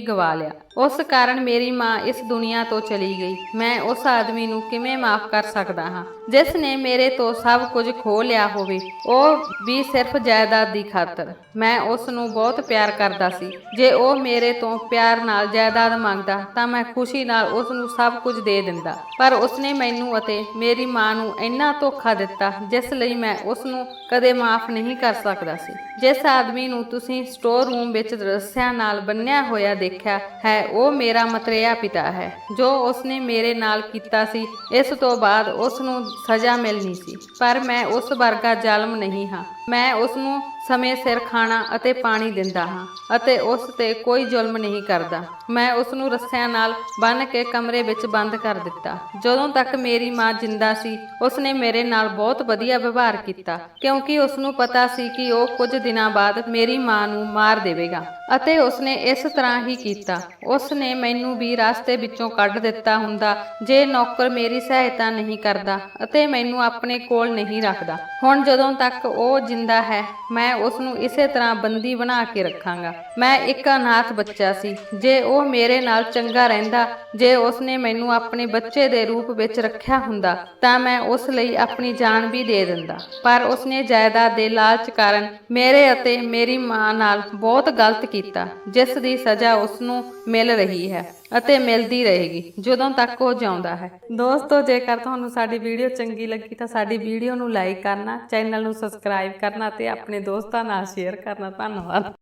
ਗਵਾ ਲਿਆ। ਉਸ ਕਾਰਨ ਮੇਰੀ ਮਾਂ ਇਸ ਦੁਨੀਆ ਤੋਂ ਚਲੀ ਗਈ। ਮੈਂ ਉਸ ਆਦਮੀ ਨੂੰ ਕਿਵੇਂ ਮਾਫ ਕਰ ਸਕਦਾ ਹਾਂ ਜਿਸ ਨੇ ਮੇਰੇ ਤੋਂ ਸਭ ਕੁਝ ਖੋਹ ਲਿਆ ਹੋਵੇ, ਉਹ ਵੀ ਸਿਰਫ ਜਾਇਦਾਦ ਦੀ ਖਾਤਰ। ਮੈਂ ਉਸ ਨੂੰ ਬਹੁਤ ਪਿਆਰ ਕਰਦਾ ਸੀ। ਜੇ ਉਹ ਮੇਰੇ ਤੋਂ ਪਿਆਰ ਨਾਲ ਜਾਇਦਾਦ ਮੰਗਦਾ ਤਾਂ ਮੈਂ ਖੁਸ਼ੀ ਨਾਲ ਉਸ ਨੂੰ ਸਭ ਕੁਝ ਦੇ ਦਿੰਦਾ, ਪਰ ਉਸਨੇ ਮੈਨੂੰ ਅਤੇ ਮੇਰੀ ਮਾਂ ਨੂੰ ਇੰਨਾ ਧੋਖਾ ਦਿੱਤਾ ਜਿਸ ਲਈ ਮੈਂ ਉਸ ਨੂੰ ਕਦੇ ਮਾਫ ਨਹੀਂ ਕਰ ਸਕਦਾ ਸੀ। ਜਿਸ ਆਦਮੀ ਨੂੰ ਤੁਸੀਂ ਸਟੋਰ ਰੂਮ ਵਿੱਚ ਰੱਸਿਆਂ ਨਾਲ ਬੰਨਿਆ ਹੋਇਆ ਦੇਖਿਆ ਹੈ, ਉਹ ਮੇਰਾ ਮਤਰੇਆ ਪਿਤਾ ਹੈ। ਜੋ ਉਸਨੇ ਮੇਰੇ ਨਾਲ ਕੀਤਾ ਸੀ, ਇਸ ਤੋਂ ਬਾਅਦ ਉਸ ਨੂੰ ਸਜ਼ਾ ਮਿਲਣੀ ਸੀ, ਪਰ ਮੈਂ ਉਸ ਵਰਗਾ ਜ਼ਾਲਮ ਨਹੀਂ ਹਾਂ। ਮੈਂ ਉਸ ਨੂੰ ਸਮੇਂ ਸਿਰ ਖਾਣਾ ਅਤੇ ਪਾਣੀ ਦਿੰਦਾ ਹਾਂ ਅਤੇ ਉਸ ਤੇ ਕੋਈ ਜ਼ੁਲਮ ਨਹੀਂ ਕਰਦਾ। ਮੈਂ ਉਸ ਨੂੰ ਰੱਸਿਆਂ ਨਾਲ ਬੰਨ੍ਹ ਕੇ ਕਮਰੇ ਵਿੱਚ ਬੰਦ ਕਰ ਦਿੱਤਾ। ਜਦੋਂ ਤੱਕ ਮੇਰੀ ਮਾਂ ਜਿੰਦਾ ਸੀ, ਉਸਨੇ ਮੇਰੇ ਨਾਲ ਬਹੁਤ ਵਧੀਆ ਵਿਵਹਾਰ ਕੀਤਾ, ਕਿਉਂਕਿ ਉਸ ਨੂੰ ਪਤਾ ਸੀ ਕਿ ਉਹ ਕੁਝ ਦਿਨਾਂ ਬਾਅਦ ਮੇਰੀ ਮਾਂ ਨੂੰ ਮਾਰ ਦੇਵੇਗਾ ਅਤੇ ਉਸਨੇ ਇਸ ਤਰ੍ਹਾਂ ਹੀ ਕੀਤਾ। ਉਸਨੇ ਮੈਨੂੰ ਵੀ ਰਸਤੇ ਵਿੱਚੋਂ ਕੱਢ ਦਿੱਤਾ ਹੁੰਦਾ ਜੇ ਨੌਕਰ ਮੇਰੀ ਸਹਾਇਤਾ ਨਹੀਂ ਕਰਦਾ ਅਤੇ ਮੈਨੂੰ ਆਪਣੇ ਕੋਲ ਨਹੀਂ ਰੱਖਦਾ। ਹੁਣ ਜਦੋਂ ਤੱਕ ਉਹ ਜਿੰਦਾ ਹੈ, ਮੈਂ ਉਸ ਨੂੰ ਇਸੇ ਤਰ੍ਹਾਂ ਬੰਦੀ ਬਣਾ ਕੇ ਰੱਖਾਂਗਾ। ਮੈਂ ਇੱਕ ਅਨਾਥ ਬੱਚਾ ਸੀ। ਜੇ ਉਹ ਮੇਰੇ ਨਾਲ ਚੰਗਾ ਰਹਿੰਦਾ, ਜੇ ਉਸਨੇ ਮੈਨੂੰ ਆਪਣੇ ਬੱਚੇ ਦੇ ਰੂਪ ਵਿੱਚ ਰੱਖਿਆ ਹੁੰਦਾ ਤਾਂ ਮੈਂ ਉਸ ਲਈ ਆਪਣੀ ਜਾਨ ਵੀ ਦੇ ਦਿੰਦਾ, ਪਰ ਉਸਨੇ ਜਾਇਦਾਦ ਦੇ ਲਾਲਚ ਕਾਰਨ ਮੇਰੇ ਅਤੇ ਮੇਰੀ ਮਾਂ ਨਾਲ ਬਹੁਤ ਗਲਤ ਕੀਤਾ, ਜਿਸ ਦੀ ਸਜ਼ਾ ਉਸ ਨੂੰ ਮਿਲ ਰਹੀ ਹੈ ਅਤੇ ਮਿਲਦੀ ਰਹੇਗੀ ਜਦੋਂ ਤੱਕ ਉਹ ਜਿਉਂਦਾ ਹੈ। ਦੋਸਤੋ, ਜੇਕਰ ਤੁਹਾਨੂੰ ਸਾਡੀ ਵੀਡੀਓ ਚੰਗੀ ਲੱਗੀ ਤਾਂ ਸਾਡੀ ਵੀਡੀਓ ਨੂੰ ਲਾਈਕ ਕਰਨਾ, ਚੈਨਲ ਨੂੰ ਸਬਸਕ੍ਰਾਈਬ ਕਰਨਾ ਤੇ ਆਪਣੇ ਦੋਸਤਾਂ ਨਾਲ ਸ਼ੇਅਰ ਕਰਨਾ। ਧੰਨਵਾਦ।